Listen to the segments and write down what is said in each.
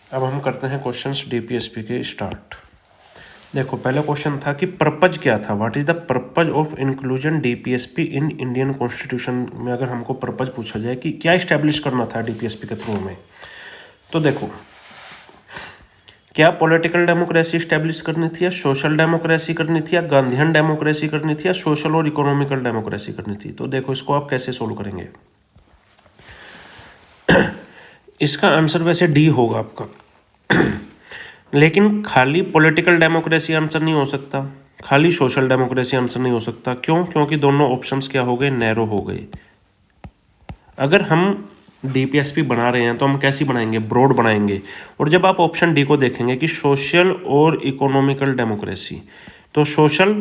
अब हम करते हैं क्वेश्चंस डीपीएसपी के स्टार्ट। देखो पहला क्वेश्चन था कि पर्पज क्या था, what is the purpose of inclusion DPSP in Indian constitution में। अगर हमको पर्पज पूछा जाए कि क्या इस्टेब्लिश करना था डीपीएसपी के थ्रू में, तो देखो क्या पॉलिटिकल डेमोक्रेसी इस्टेब्लिश करनी थी, या सोशल डेमोक्रेसी करनी थी, या गांधीयन डेमोक्रेसी करनी थी, या सोशल और इकोनॉमिकल डेमोक्रेसी करनी थी। तो देखो इसको आप कैसे सोल्व करेंगे। इसका आंसर वैसे डी होगा आपका लेकिन खाली पॉलिटिकल डेमोक्रेसी आंसर नहीं हो सकता, खाली सोशल डेमोक्रेसी आंसर नहीं हो सकता। क्यों? क्योंकि दोनों ऑप्शंस क्या हो गए, नैरो हो गए। अगर हम डीपीएसपी बना रहे हैं तो हम कैसी बनाएंगे, ब्रॉड बनाएंगे। और जब आप ऑप्शन डी को देखेंगे कि सोशल और इकोनॉमिकल डेमोक्रेसी, तो सोशल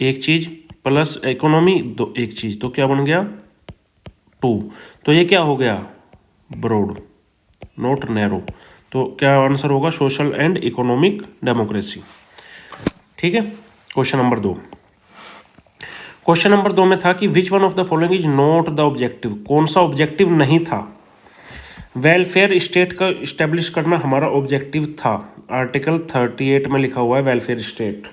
एक चीज प्लस इकोनॉमी दो एक चीज, तो क्या बन गया 2। तो ये क्या हो गया, ब्रॉड नॉट नैरो। तो क्या आंसर होगा, सोशल एंड इकोनॉमिक डेमोक्रेसी। ठीक है। क्वेश्चन नंबर 2, क्वेश्चन नंबर 2 में था कि which one of the following is not the objective. कौन सा ऑब्जेक्टिव नहीं था। वेलफेयर स्टेट का इस्टेब्लिश करना हमारा ऑब्जेक्टिव था, आर्टिकल 38 में लिखा हुआ है welfare state.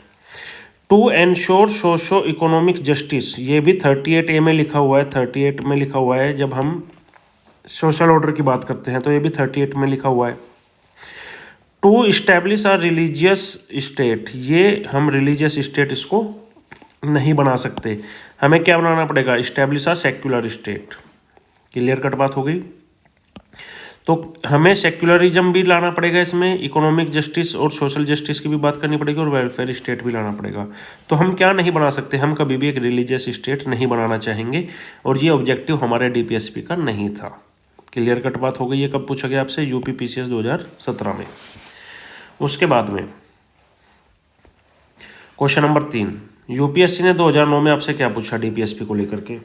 To ensure socio economic justice, ये भी 38A में लिखा हुआ है, 38 में लिखा हुआ है। जब हम सोशल ऑर्डर की बात करते हैं तो ये भी 38 में लिखा हुआ है। To establish a religious state, ये हम रिलीजियस स्टेट इसको नहीं बना सकते, हमें क्या बनाना पड़ेगा, establish a secular state. Clear cut बात हो गई। तो हमें सेक्युलरिज्म भी लाना पड़ेगा इसमें, इकोनॉमिक जस्टिस और सोशल जस्टिस की भी बात करनी पड़ेगी, और वेलफेयर स्टेट भी लाना पड़ेगा। तो हम क्या नहीं बना सकते, हम कभी भी एक रिलीजियस स्टेट नहीं बनाना चाहेंगे, और ये ऑब्जेक्टिव हमारे डीपीएसपी का नहीं था। क्लियर कट बात हो गई। ये कब पूछा गया आपसे, यूपी पीसीएस 2017 में। उसके बाद में क्वेश्चन नंबर 3, यूपीएससी ने 2009 में आपसे क्या पूछा डीपीएसपी को लेकर के,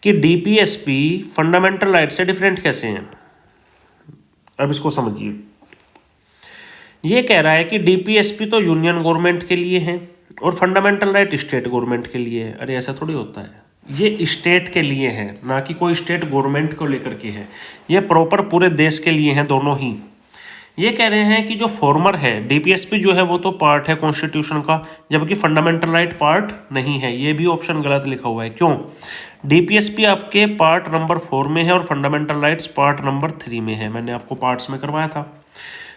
कि डीपीएसपी फंडामेंटल राइट से डिफरेंट कैसे हैं। अब इसको समझिए। ये कह रहा है कि डीपीएसपी तो यूनियन गवर्नमेंट के लिए है और फंडामेंटल राइट स्टेट गवर्नमेंट के लिए है। अरे ऐसा थोड़ी होता है, ये स्टेट के लिए है, ना कि कोई स्टेट गवर्नमेंट को लेकर के है। ये प्रॉपर पूरे देश के लिए हैं दोनों ही। ये कह रहे हैं कि जो फॉर्मर है डीपीएसपी जो है वो तो पार्ट है कॉन्स्टिट्यूशन का, जबकि फंडामेंटल राइट पार्ट नहीं है। ये भी ऑप्शन गलत लिखा हुआ है। क्यों? डीपीएसपी आपके पार्ट नंबर 4 में है और फंडामेंटल राइट्स पार्ट नंबर 3 में है। मैंने आपको पार्ट्स में करवाया था।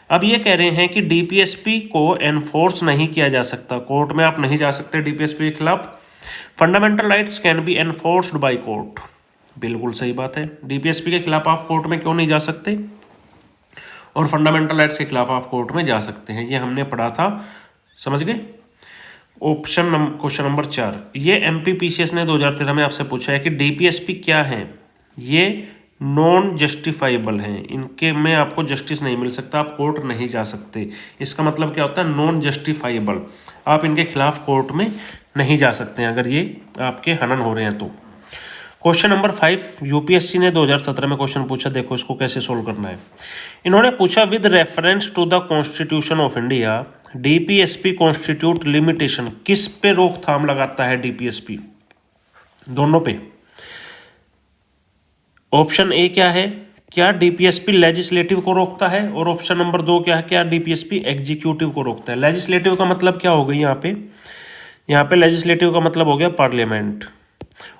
अब ये कह रहे हैं कि डीपीएसपी को एनफोर्स नहीं किया जा सकता, कोर्ट में आप नहीं जा सकते डीपीएसपी के खिलाफ। Fundamental rights can be enforced by court. बिल्कुल सही बात है, डीपीएसपी के खिलाफ आप कोर्ट में क्यों नहीं जा सकते, और फंडामेंटल राइट्स के खिलाफ आप कोर्ट में जा सकते हैं। ये हमने पढ़ा था, समझ गए। क्वेश्चन नंबर 4, ये एमपीपीसीएस ने 2013 में आपसे पूछा है कि डीपीएसपी क्या है। ये नॉन जस्टिफाइबल हैं, इनके में आपको जस्टिस नहीं मिल सकता, आप कोर्ट नहीं जा सकते। इसका मतलब क्या होता है, नॉन जस्टिफाइबल, आप इनके खिलाफ कोर्ट में नहीं जा सकते हैं अगर ये आपके हनन हो रहे हैं तो। क्वेश्चन नंबर 5, यूपीएससी ने 2017 में क्वेश्चन पूछा, देखो इसको कैसे सोल्व करना है। इन्होंने पूछा with reference to the constitution of India DPSP constitute limitation, किस पे रोकथाम लगाता है डीपीएसपी, दोनों पे। ऑप्शन ए क्या है, क्या डीपीएसपी लेजिस्लेटिव को रोकता है, और ऑप्शन नंबर 2 क्या है, क्या डीपीएसपी एग्जीक्यूटिव को रोकता है। लेजिस्लेटिव का मतलब क्या हो गई यहाँ पे लेजिस्लेटिव का मतलब हो गया पार्लियामेंट,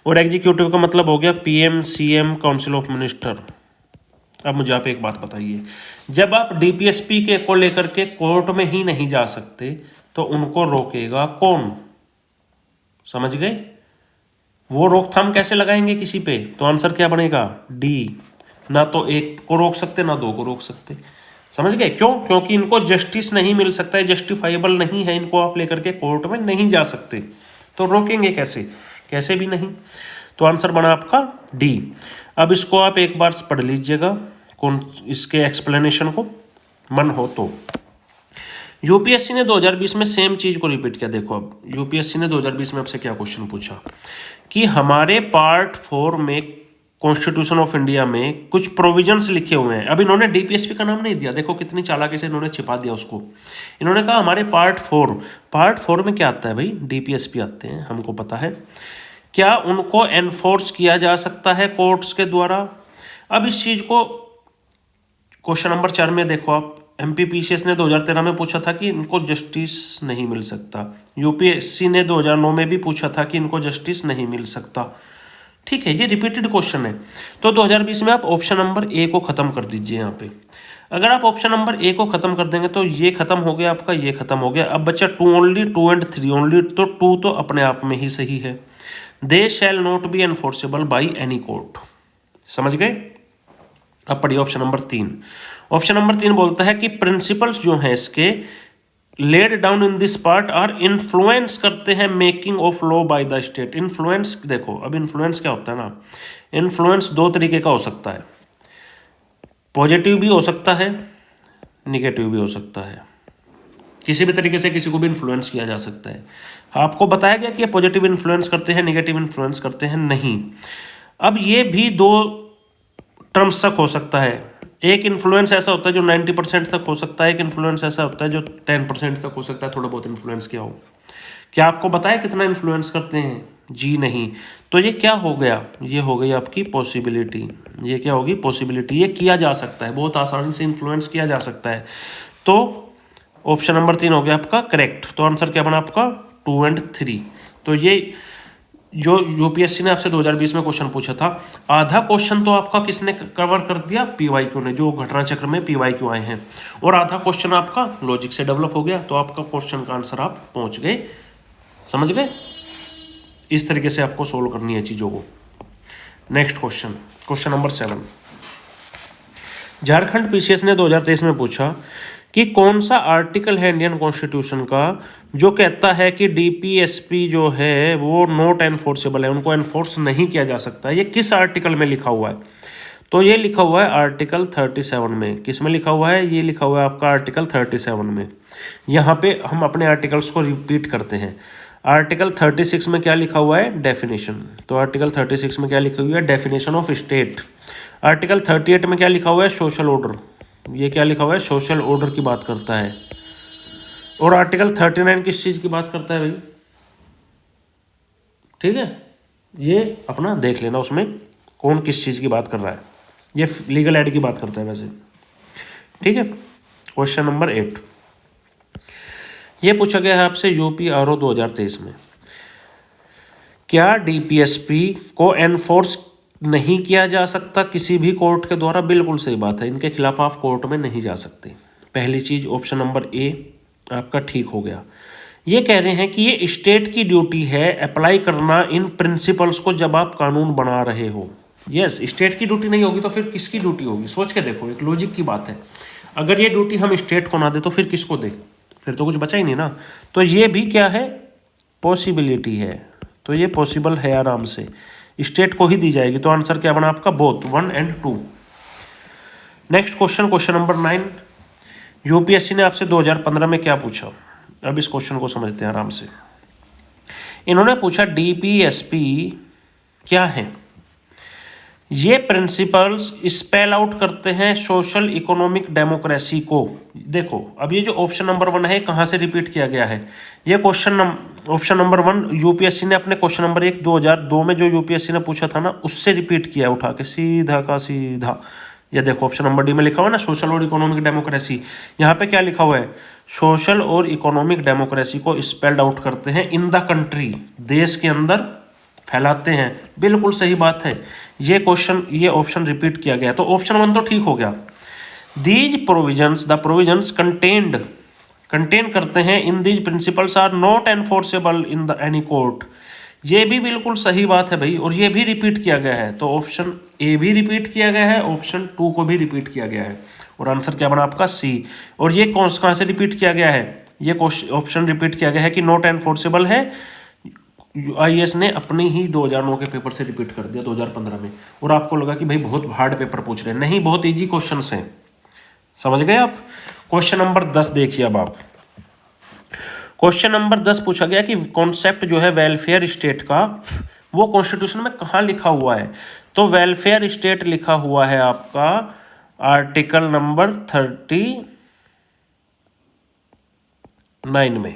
और एग्जीक्यूटिव का मतलब हो गया PM CM council of minister. अब मुझे आप एक बात बताइए, जब आप डीपीएसपी के को लेकर के कोर्ट में ही नहीं जा सकते तो उनको रोकेगा कौन, समझ गए। वो रोकथाम कैसे लगाएंगे किसी पे, तो आंसर क्या बनेगा, डी। ना तो एक को रोक सकते ना 2 को रोक सकते, समझ गए। क्यों? क्योंकि इनको जस्टिस नहीं मिल सकता है, जस्टिफाइबल नहीं है, इनको आप लेकर के कोर्ट में नहीं जा सकते, तो रोकेंगे कैसे, कैसे भी नहीं। तो आंसर बना आपका डी। अब इसको आप एक बार पढ़ लीजिएगा, कौन इसके एक्सप्लेनेशन को मन हो तो। यूपीएससी ने 2020 में सेम चीज को रिपीट किया। देखो अब यूपीएससी ने 2020 में आपसे क्या क्वेश्चन पूछा, कि हमारे पार्ट 4 में कॉन्स्टिट्यूशन ऑफ इंडिया में कुछ प्रोविजंस लिखे हुए हैं। अब इन्होंने डीपीएसपी का नाम नहीं दिया, देखो कितनी चालाकी से इन्होंने छिपा दिया उसको। इन्होंने कहा हमारे पार्ट 4 में क्या आता है भाई, डीपीएसपी आते हैं, हमको पता है। क्या उनको एनफोर्स किया जा सकता है कोर्ट्स के द्वारा। अब इस चीज को क्वेश्चन नंबर 4 में देखो आप, MPPCS ने 2013 में पूछा था कि इनको जस्टिस नहीं मिल सकता। UPSC ने 2009 में भी पूछा था कि इनको जस्टिस नहीं मिल सकता। ठीक है, ये रिपीटेड क्वेश्चन है। तो 2020 में आप ऑप्शन नंबर ए को खत्म कर दीजिए। यहाँ पे अगर आप ऑप्शन नंबर ए को खत्म कर देंगे तो ये खत्म हो गया आपका, ये खत्म हो गया। अब बच्चा 2 ओनली, 2 एंड 3 ओनली। तो 2 तो अपने आप में ही सही है। They shall not be enforceable by any court. समझ गए? अब पढ़िए ऑप्शन नंबर 3। ऑप्शन नंबर 3 बोलता है कि प्रिंसिपल्स जो हैं इसके laid down in this part are influence करते हैं making of law by the state. Influence देखो, अब इन्फ्लुएंस क्या होता है ना, इन्फ्लुएंस 2 तरीके का हो सकता है। पॉजिटिव भी हो सकता है, निगेटिव भी हो सकता है। किसी भी तरीके से किसी को भी इन्फ्लुएंस किया जा सकता है। आपको बताया गया कि ये पॉजिटिव इन्फ्लुएंस करते हैं, निगेटिव इन्फ्लुएंस करते हैं, नहीं। अब ये भी 2 टर्म्स तक हो सकता है। एक इन्फ्लुएंस ऐसा होता है जो 90% तक हो सकता है, एक इन्फ्लुएंस ऐसा होता है जो 10% तक हो सकता है, थोड़ा बहुत इन्फ्लुएंस किया हो। क्या आपको बताया कितना इन्फ्लुएंस करते हैं? जी नहीं। तो ये क्या हो गया? ये हो गई आपकी पॉसिबिलिटी। ये क्या होगी? पॉसिबिलिटी। ये किया जा सकता है, बहुत आसानी से इन्फ्लुएंस किया जा सकता है। तो ऑप्शन नंबर 3 हो गया आपका करेक्ट। तो आंसर क्या बना आपका? 2 एंड 3। तो ये जो यूपीएससी ने आपसे 2020 में क्वेश्चन पूछा था, आधा क्वेश्चन तो आपका किसने कवर कर दिया? पीवाईक्यू ने, जो घटना चक्र में पीवाईक्यू आए हैं। और आधा क्वेश्चन आपका लॉजिक से डेवलप हो गया। तो आपका क्वेश्चन का आंसर आप पहुंच गए। समझ गए? इस तरीके से आपको सोल्व करनी है चीज़ों को। Next question, question number 7। Jharkhand PCS ने 2023 में पूछा कि कौन सा आर्टिकल है इंडियन कॉन्स्टिट्यूशन का जो कहता है कि डीपीएसपी जो है वो नॉट एनफोर्सेबल है, उनको एनफोर्स नहीं किया जा सकता। ये किस आर्टिकल में लिखा हुआ है? तो ये लिखा हुआ है आर्टिकल 37 में। किस में लिखा हुआ है? ये लिखा हुआ है आपका आर्टिकल 37 में। यहाँ पे हम अपने आर्टिकल्स को रिपीट करते हैं। आर्टिकल 36 में क्या लिखा हुआ है? डेफिनेशन। तो आर्टिकल 36 में क्या लिखा हुआ है? Definition of state. आर्टिकल 38 में क्या लिखा हुआ है? Social order. ये क्या लिखा हुआ है? सोशल ऑर्डर की बात करता है। और आर्टिकल 39 किस चीज़ की बात करता है भाई? ठीक है, ये अपना देख लेना उसमें कौन किस चीज़ की बात कर रहा है। ये लीगल एड की बात करता है वैसे। ठीक है, क्वेश्चन नंबर 8। ये पूछा गया है आपसे यूपीआरओ 2023 में, क्या डीपीएसपी को एनफोर्स नहीं किया जा सकता किसी भी कोर्ट के द्वारा? बिल्कुल सही बात है, इनके खिलाफ आप कोर्ट में नहीं जा सकते। पहली चीज ऑप्शन नंबर ए आपका ठीक हो गया। ये कह रहे हैं कि ये स्टेट की ड्यूटी है अप्लाई करना इन प्रिंसिपल्स को जब आप कानून बना रहे हो। यस, स्टेट की ड्यूटी नहीं होगी तो फिर किसकी ड्यूटी होगी? सोच के देखो, एक लॉजिक की बात है। अगर ये ड्यूटी हम स्टेट को ना दे तो फिर किसको दे? फिर तो कुछ बचा ही नहीं ना। तो ये भी क्या है? पॉसिबिलिटी है। तो ये पॉसिबल है, आराम से स्टेट को ही दी जाएगी। तो आंसर क्या बना आपका? Both 1 and 2। Next question, question number 9। UPSC ने आपसे 2015 में क्या पूछा? अब इस क्वेश्चन को समझते हैं आराम से। इन्होंने पूछा डीपीएसपी क्या है? ये प्रिंसिपल्स स्पेल आउट करते हैं सोशल इकोनॉमिक डेमोक्रेसी को। देखो, अब ये जो ऑप्शन नंबर 1 है कहाँ से रिपीट किया गया है? ये ऑप्शन नंबर 1 यूपीएससी ने अपने क्वेश्चन नंबर 1 2002 में जो यूपीएससी ने पूछा था ना, उससे रिपीट किया उठा के सीधा का सीधा। ये देखो ऑप्शन नंबर डी में लिखा हुआ है ना, सोशल और इकोनॉमिक डेमोक्रेसी। यहाँ पे क्या लिखा हुआ है? सोशल और इकोनॉमिक डेमोक्रेसी को स्पेल्ड आउट करते हैं इन द कंट्री, देश के अंदर फैलाते हैं। बिल्कुल सही बात है। ये क्वेश्चन, ये ऑप्शन रिपीट किया गया। तो ऑप्शन 1 तो ठीक हो गया। These provisions, the provisions contain करते हैं in these principles are not enforceable in the any court. ये भी बिल्कुल सही बात है भाई, और ये भी रिपीट किया गया है। तो ऑप्शन ए भी रिपीट किया गया है, ऑप्शन 2 को भी रिपीट किया गया है। और आंसर क्या बना आपका? सी। और ये कहाँ से रिपीट किया गया है? ये ऑप्शन रिपीट किया गया है कि नॉट एनफोर्सेबल है। आईएएस ने अपने ही 2009 के पेपर से रिपीट कर दिया 2015 में। और आपको लगा कि भाई बहुत हार्ड पेपर पूछ रहे हैं, नहीं, बहुत इजी क्वेश्चंस हैं। समझ गए आप? क्वेश्चन नंबर 10 देखिए अब आप। क्वेश्चन नंबर 10 पूछा गया कि कॉन्सेप्ट जो है वेलफेयर स्टेट का, वो कॉन्स्टिट्यूशन में कहाँ लिखा हुआ है? तो वेलफेयर स्टेट लिखा हुआ है आपका आर्टिकल नंबर 39 में।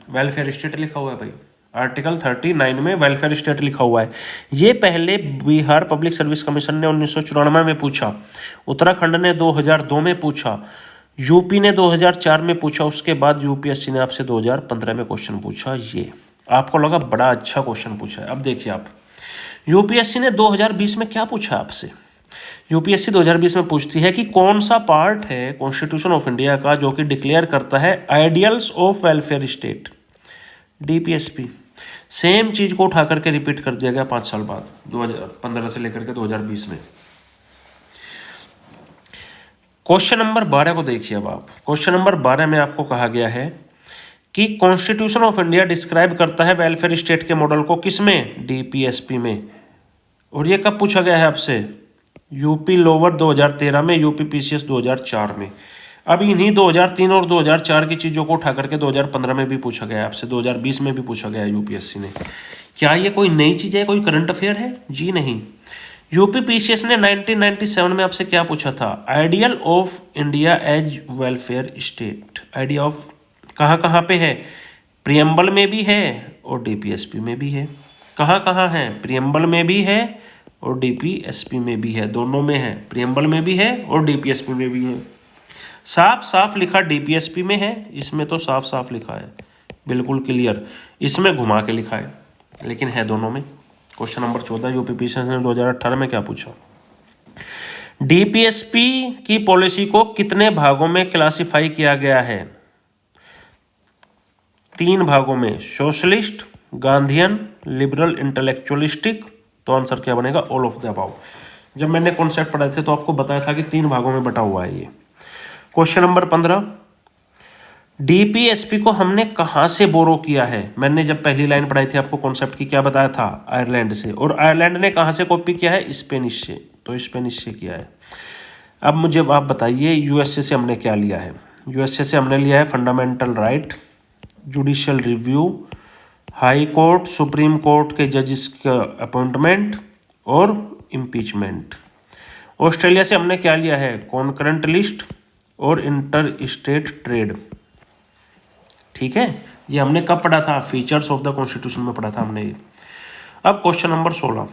वेलफेयर स्टेट लिखा हुआ है भाई, आर्टिकल 39 में वेलफेयर स्टेट लिखा हुआ है। ये पहले बिहार पब्लिक सर्विस कमीशन ने 1994 में पूछा, उत्तराखंड ने 2002 में पूछा, यूपी ने 2004 में पूछा, उसके बाद यूपीएससी ने आपसे 2015 में क्वेश्चन पूछा। ये आपको लगा बड़ा अच्छा क्वेश्चन पूछा है। अब देखिए आप, यूपीएससी ने 2020 में क्या पूछा आपसे। यूपीएससी 2020 में पूछती है कि कौन सा पार्ट है कॉन्स्टिट्यूशन ऑफ इंडिया का जो कि डिक्लेयर करता है ideals of welfare state. DPSP. Same चीज को उठा करके रिपीट कर दिया गया 5 साल बाद, 2015 से लेकर के 2020 में। क्वेश्चन नंबर 12 को देखिए। अब आप क्वेश्चन नंबर 12 में आपको कहा गया है कि कॉन्स्टिट्यूशन ऑफ इंडिया डिस्क्राइब करता है वेलफेयर स्टेट के मॉडल को, किसमें, डीपीएसपी में। और ये कब पूछा गया है आपसे, यूपी लोअर 2013 में, यूपी पीसीएस 2004 में। अब इन्हीं 2003 और 2004 की चीज़ों को उठा करके 2015 में भी पूछा गया है आपसे, 2020 में भी पूछा गया है यूपीएससी ने। क्या ये कोई नई चीज़ है, कोई करंट अफेयर है? जी नहीं। यूपी पीसीएस ने 1997 में आपसे क्या पूछा था, ideal of India as welfare state. Idea of कहाँ कहाँ पे है, प्रियम्बल में भी है और डीपीएसपी में भी है। कहाँ कहाँ है, प्रियम्बल में भी है और डीपीएसपी में भी है, दोनों में है, प्रियम्बल में भी है और डीपीएसपी में भी है। साफ साफ लिखा डीपीएसपी में है, इसमें तो साफ साफ लिखा है, बिल्कुल क्लियर। इसमें घुमा के लिखा है, लेकिन है दोनों में। क्वेश्चन नंबर 14 यूपी पीसीएस ने 2018 में क्या पूछा, डीपीएसपी की पॉलिसी को कितने भागों में क्लासिफाई किया गया है। 3 भागों में, सोशलिस्ट, गांधीयन, लिबरल, इंटेलेक्चुअलिस्टिक। तो आंसर क्या बनेगा, ऑल ऑफ द अबाव। जब मैंने कॉन्सेप्ट पढ़ाए थे तो आपको बताया था कि 3 भागों में बटा हुआ है ये। क्वेश्चन नंबर 15, डीपीएसपी को हमने कहाँ से बोरो किया है। मैंने जब पहली लाइन पढ़ाई थी आपको कॉन्सेप्ट की, क्या बताया था, आयरलैंड से। और आयरलैंड ने कहाँ से कॉपी किया है, स्पेनिश से। तो स्पेनिश से किया है। अब मुझे आप बताइए, यूएसए से हमने क्या लिया है। यूएसए से हमने लिया है fundamental right, judicial review, high court, supreme court के जजेस का अपॉइंटमेंट और इम्पीचमेंट। ऑस्ट्रेलिया से हमने क्या लिया है, कॉन्करेंट लिस्ट और इंटर स्टेट ट्रेड। ठीक है, ये हमने कब पढ़ा था, फीचर्स ऑफ द कॉन्स्टिट्यूशन में पढ़ा था हमने ये। अब क्वेश्चन नंबर 16।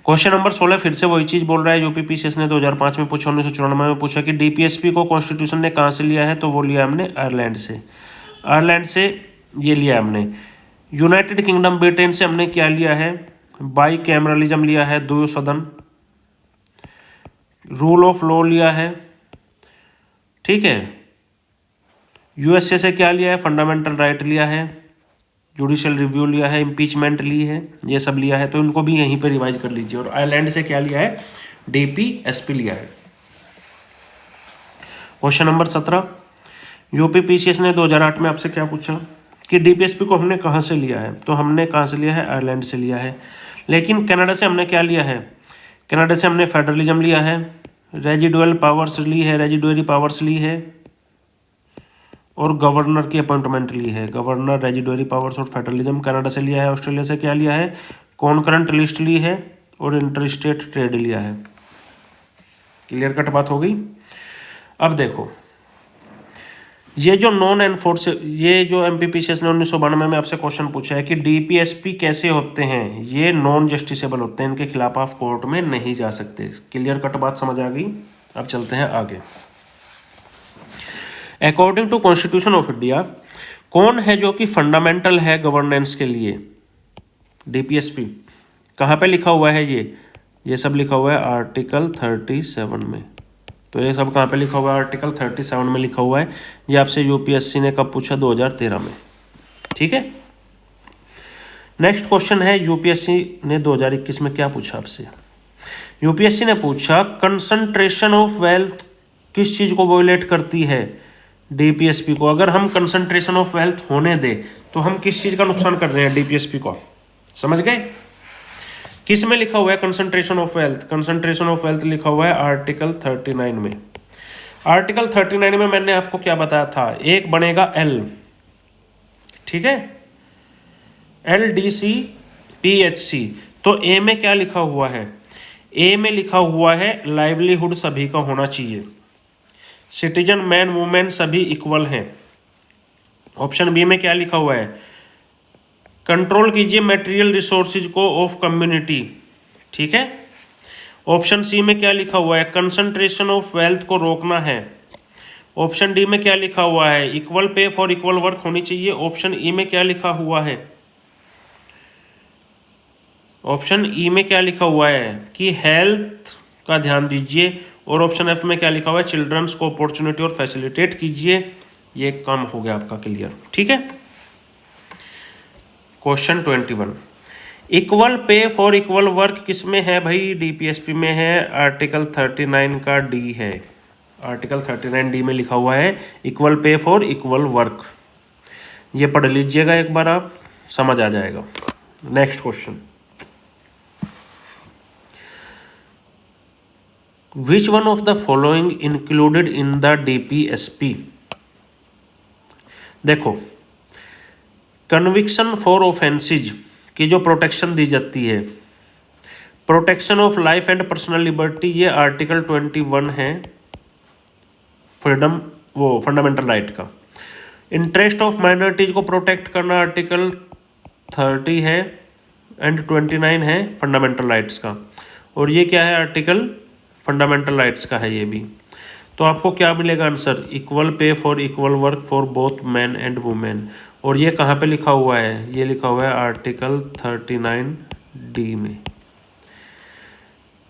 क्वेश्चन नंबर 16 फिर से वही चीज बोल रहा है। यूपी पीसीएस ने 2005 में पूछा, 1994 में पूछा कि डीपीएसपी को कॉन्स्टिट्यूशन ने कहाँ से लिया है। तो वो लिया हमने आयरलैंड से। आयरलैंड से ये लिया हमने। यूनाइटेड किंगडम ब्रिटेन से हमने क्या लिया है, बाई कैमरलिज्म लिया है, 2 सदन। रूल ऑफ लॉ लिया है, ठीक है। यूएसए से क्या लिया है, फंडामेंटल राइट लिया है, जुडिशियल रिव्यू लिया है, इम्पीचमेंट ली है, ये सब लिया है। तो इनको भी यहीं पे रिवाइज कर लीजिए। और आयरलैंड से क्या लिया है, डीपीएसपी लिया है। क्वेश्चन नंबर 17, यूपी पीसीएस ने 2008 में आपसे क्या पूछा कि डीपीएसपी को हमने कहाँ से लिया है। तो हमने कहाँ से लिया है, आयरलैंड से लिया है। लेकिन कनाडा से हमने क्या लिया है, कनाडा से हमने फेडरलिज्म लिया है, रेजिडुअल पावर्स ली है, रेजिडुअरी पावर्स ली है और गवर्नर की अपॉइंटमेंट ली है। गवर्नर, रेजिडुअरी पावर्स और फेडरलिज्म कनाडा से लिया है। ऑस्ट्रेलिया से क्या लिया है, कॉन्करेंट लिस्ट ली है और इंटर स्टेट ट्रेड लिया है। क्लियर कट बात हो गई। अब देखो, ये जो नॉन एनफोर्स, ये जो एमपीपीसीएस ने 1992 में आपसे क्वेश्चन पूछा है कि डीपीएसपी कैसे होते हैं, ये नॉन जस्टिसेबल होते हैं, इनके खिलाफ आप कोर्ट में नहीं जा सकते। क्लियर कट बात समझ आ गई। अब चलते हैं आगे। According to constitution of India, कौन है जो कि फंडामेंटल है गवर्नेंस के लिए, डीपीएसपी। कहाँ पे लिखा हुआ है ये सब लिखा हुआ है आर्टिकल 37 में। तो ये सब कहाँ पे लिखा हुआ है, आर्टिकल 37 में लिखा हुआ है। ये आपसे यूपीएससी ने कब पूछा, 2013 में। ठीक है। नेक्स्ट क्वेश्चन है, यूपीएससी ने 2021 में क्या पूछा आपसे। यूपीएससी ने पूछा कंसंट्रेशन ऑफ वेल्थ किस चीज को वोलेट करती है, डीपीएसपी को। अगर हम कंसंट्रेशन ऑफ वेल्थ होने दे तो हम किस चीज का नुकसान कर रहे हैं, डीपीएसपी को। समझ गए। किस में लिखा हुआ है concentration of wealth, concentration of wealth लिखा हुआ है आर्टिकल 39 में। आर्टिकल 39 में मैंने आपको क्या बताया था, एक बनेगा एल, ठीक है, LDC PHC। तो ए में क्या लिखा हुआ है, ए में लिखा हुआ है लाइवलीहुड सभी का होना चाहिए, सिटीजन मैन वुमेन सभी इक्वल हैं। ऑप्शन बी में क्या लिखा हुआ है, कंट्रोल कीजिए मटेरियल रिसोर्सेज को ऑफ कम्युनिटी, ठीक है। ऑप्शन सी में क्या लिखा हुआ है, कंसंट्रेशन ऑफ वेल्थ को रोकना है। ऑप्शन डी में क्या लिखा हुआ है, equal pay for equal work होनी चाहिए। ऑप्शन ई में क्या लिखा हुआ है, ऑप्शन ई में क्या लिखा हुआ है कि हेल्थ का ध्यान दीजिए, और ऑप्शन एफ में क्या लिखा हुआ है, चिल्ड्रंस को अपॉर्चुनिटी और फैसिलिटेट कीजिए। ये काम हो गया आपका क्लियर, ठीक है। Question 21, equal pay for equal work किस में है भाई, डीपीएसपी में है, आर्टिकल 39 का डी है। आर्टिकल 39 डी में लिखा हुआ है equal pay for equal work. ये पढ़ लीजिएगा एक बार, आप समझ आ जाएगा। Next question, which one of the following included in the DPSP. देखो, कन्विक्शन फॉर ऑफेंसेज की जो प्रोटेक्शन दी जाती है, protection of life and personal liberty, ये आर्टिकल 21 है फ्रीडम वो फंडामेंटल राइट का। इंटरेस्ट ऑफ माइनॉरिटीज को प्रोटेक्ट करना आर्टिकल 30 है एंड 29 है फंडामेंटल राइट्स का। और ये क्या है, आर्टिकल फंडामेंटल राइट्स का है ये भी। तो आपको क्या मिलेगा answer, equal pay for equal work for both man and women. और ये कहाँ पे लिखा हुआ है, ये लिखा हुआ है आर्टिकल 39 डी में।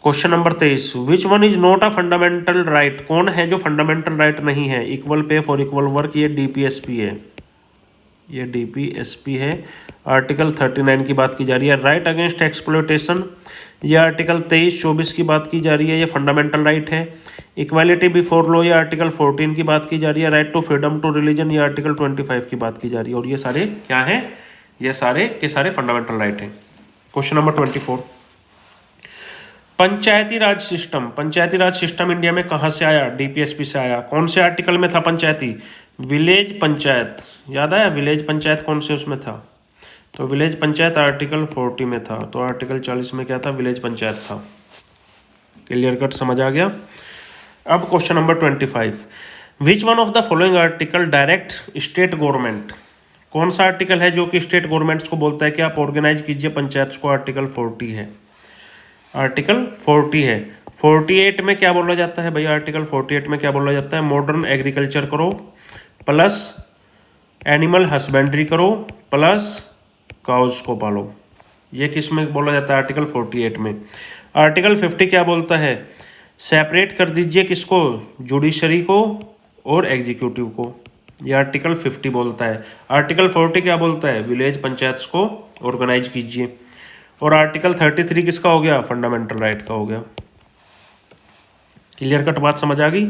Question number 23, which one is not a fundamental right, कौन है जो फंडामेंटल राइट नहीं है, equal pay for equal work, ये डीपीएसपी है, ये डीपीएसपी है। आर्टिकल 39 की बात की जा रही है। राइट अगेंस्ट एक्सप्लॉयटेशन, ये आर्टिकल 23-24 की बात की जा रही है, ये फंडामेंटल राइट है। इक्वालिटी बिफोर लॉ, ये आर्टिकल 14 की बात की जा रही है। Right to freedom to religion, ये आर्टिकल 25 की बात की जा रही है। और ये सारे क्या हैं, ये सारे के सारे फंडामेंटल राइट हैं। क्वेश्चन नंबर 24, पंचायती राज सिस्टम, पंचायती राज सिस्टम इंडिया में कहाँ से आया, डीपीएसपी से आया। कौन से आर्टिकल में था पंचायती, विलेज पंचायत, याद आया विलेज पंचायत कौन से उसमें था, तो विलेज पंचायत आर्टिकल 40 में था। तो आर्टिकल 40 में क्या था, विलेज पंचायत था। क्लियर कट समझ आ गया। अब question number 25, which one of the following article direct state government, कौन सा आर्टिकल है जो कि स्टेट गवर्नमेंट्स को बोलता है कि आप ऑर्गेनाइज कीजिए पंचायत को, आर्टिकल 40 है, आर्टिकल 40 है। 48 में क्या बोला जाता है भाई, आर्टिकल 48 में क्या बोला जाता है, मॉडर्न एग्रीकल्चर करो प्लस एनिमल हस्बेंड्री करो प्लस काउज को पालो। ये किस में बोला जाता है, आर्टिकल 48 में। आर्टिकल 50 क्या बोलता है, सेपरेट कर दीजिए किसको, जुडिशरी को और एग्जीक्यूटिव को, ये आर्टिकल 50 बोलता है। आर्टिकल 40 क्या बोलता है, विलेज पंचायत को ऑर्गेनाइज कीजिए। और आर्टिकल 33 किसका हो गया, फंडामेंटल राइट का हो गया। क्लियर कट बात समझ आ गई।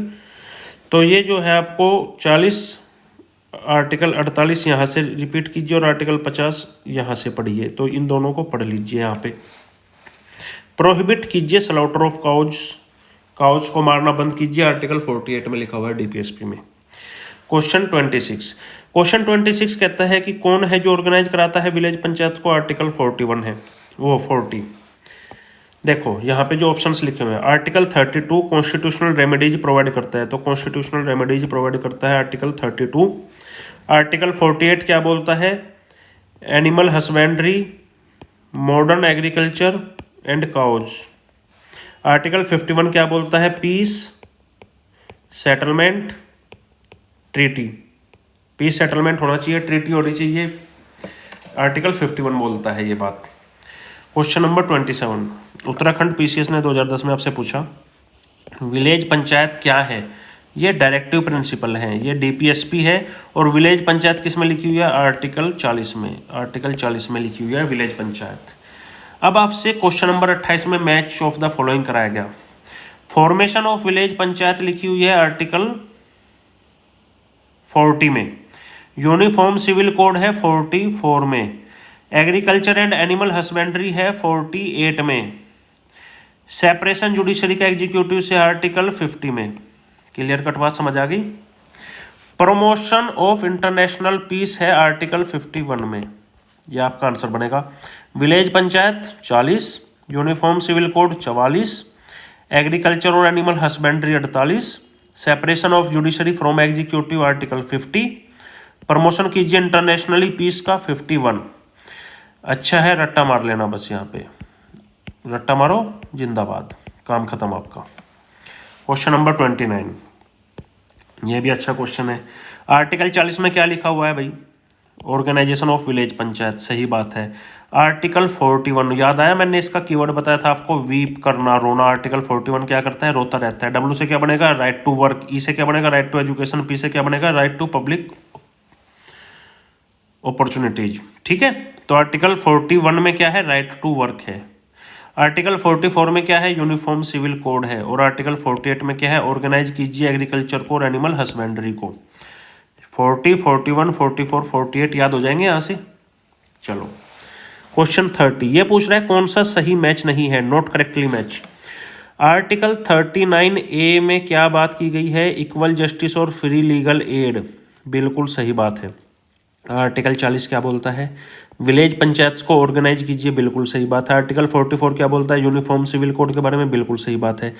तो ये जो है आपको 40, आर्टिकल 48 यहाँ से रिपीट कीजिए और आर्टिकल 50 यहाँ से पढ़िए। तो इन दोनों को पढ़ लीजिए। यहाँ पे प्रोहिबिट कीजिए स्लाउटर ऑफ काउज, काउज को मारना बंद कीजिए, आर्टिकल 48 में लिखा हुआ है डीपीएसपी में। क्वेश्चन 26, क्वेश्चन 26 कहता है कि कौन है जो ऑर्गेनाइज कराता है विलेज पंचायत को, आर्टिकल 41 है वो 40। देखो यहाँ पे जो ऑप्शंस लिखे हुए हैं, आर्टिकल 32 कॉन्स्टिट्यूशनल रेमेडीज प्रोवाइड करता है, तो कॉन्स्टिट्यूशनल रेमेडीज प्रोवाइड करता है आर्टिकल 32। आर्टिकल 48 क्या बोलता है, animal husbandry, modern agriculture and cows. Article 51 क्या बोलता है, peace, settlement, treaty, peace settlement होना चाहिए, ट्रीटी होनी चाहिए, आर्टिकल 51 बोलता है ये बात। क्वेश्चन नंबर 27, उत्तराखंड पीसीएस ने 2010 में आपसे पूछा विलेज पंचायत क्या है, ये डायरेक्टिव प्रिंसिपल है, ये डीपीएसपी है। और विलेज पंचायत किस में लिखी हुई है, आर्टिकल 40 में, आर्टिकल 40 में लिखी हुई है विलेज पंचायत। अब आपसे क्वेश्चन नंबर 28 में मैच ऑफ द फॉलोइंग कराया गया। फॉर्मेशन ऑफ विलेज पंचायत लिखी हुई है आर्टिकल 40 में, यूनिफॉर्म सिविल कोड है 44 में, एग्रीकल्चर एंड एनिमल हस्बेंड्री है 48 में, सेपरेशन जुडिशरी का एग्जीक्यूटिव से आर्टिकल 50 में। क्लियर कट बात समझ आ गई। प्रमोशन ऑफ इंटरनेशनल पीस है आर्टिकल 51 में, यह आपका आंसर बनेगा। Village panchayat 40, uniform civil code 44, agriculture और animal husbandry 48, separation of judiciary from executive article 50, promotion कीजिए इंटरनेशनली पीस का 51। अच्छा है, रट्टा मार लेना बस, यहाँ पे रट्टा मारो, जिंदाबाद, काम खत्म आपका। क्वेश्चन नंबर 29, ये भी अच्छा क्वेश्चन है। आर्टिकल 40 में क्या लिखा हुआ है भाई? ऑर्गेनाइजेशन ऑफ विलेज पंचायत, सही बात है। आर्टिकल 41 याद आया, मैंने इसका कीवर्ड बताया था आपको, वीप करना, रोना। आर्टिकल 41 क्या करता है? रोता रहता है। डब्ल्यू से क्या बनेगा? Right to work. ई से क्या बनेगा? Right to education. पी से क्या बनेगा? Right to public opportunities. ठीक है, तो आर्टिकल 41 में क्या है? राइट टू वर्क है। आर्टिकल 44 में क्या है? यूनिफॉर्म सिविल कोड है। और आर्टिकल 48 में क्या है? ऑर्गेनाइज कीजिए एग्रीकल्चर को और एनिमल हस्बेंड्री को। 40, 41, 44, 48 याद हो जाएंगे यहाँ से। चलो क्वेश्चन 30, ये पूछ रहा है कौन सा सही मैच नहीं है, not correctly match. Article 39A में क्या बात की गई है? इक्वल जस्टिस और फ्री लीगल एड, बिल्कुल सही बात है। आर्टिकल 40 क्या बोलता है? विलेज पंचायत को ऑर्गेनाइज कीजिए, बिल्कुल सही बात है। आर्टिकल 44 क्या बोलता है? यूनिफॉर्म सिविल कोड के बारे में, बिल्कुल सही बात है।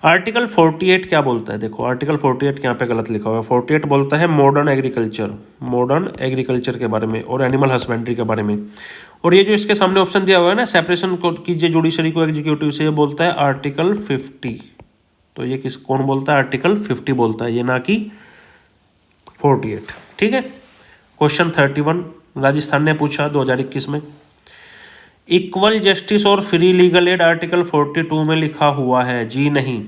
आर्टिकल 48 क्या बोलता है? देखो आर्टिकल 48 यहाँ पे गलत लिखा हुआ है। 48 बोलता है मॉडर्न एग्रीकल्चर के बारे में और एनिमल हस्बेंड्री के बारे में। और ये जो इसके सामने ऑप्शन दिया हुआ है ना, सेपरेशन कीजिए जुडिशरी को एग्जीक्यूटिव से, ये बोलता है आर्टिकल 50। तो ये कौन बोलता है? आर्टिकल 50 बोलता है, ये ना कि 48। ठीक है, क्वेश्चन 31 राजस्थान ने पूछा 2021 में। इक्वल जस्टिस और फ्री लीगल एड आर्टिकल 42 में लिखा हुआ है, जी नहीं।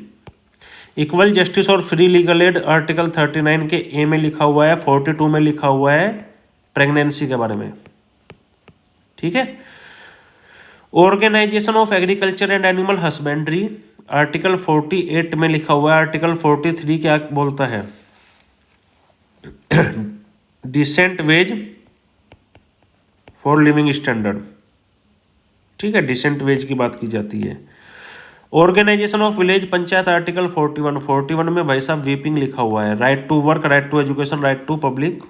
इक्वल जस्टिस और फ्री लीगल एड आर्टिकल 39 के ए में लिखा हुआ है, 42 में लिखा हुआ है प्रेगनेंसी के बारे में। ठीक है, organisation of agriculture and animal husbandry article 48 में लिखा हुआ है। आर्टिकल 43 क्या बोलता है? Decent wage for living standard. ठीक है, डिसेंट वेज की बात की जाती है। Organisation of village panchayat article 41 में भाई साहब वीपिंग लिखा हुआ है। Right to work, right to education, right to public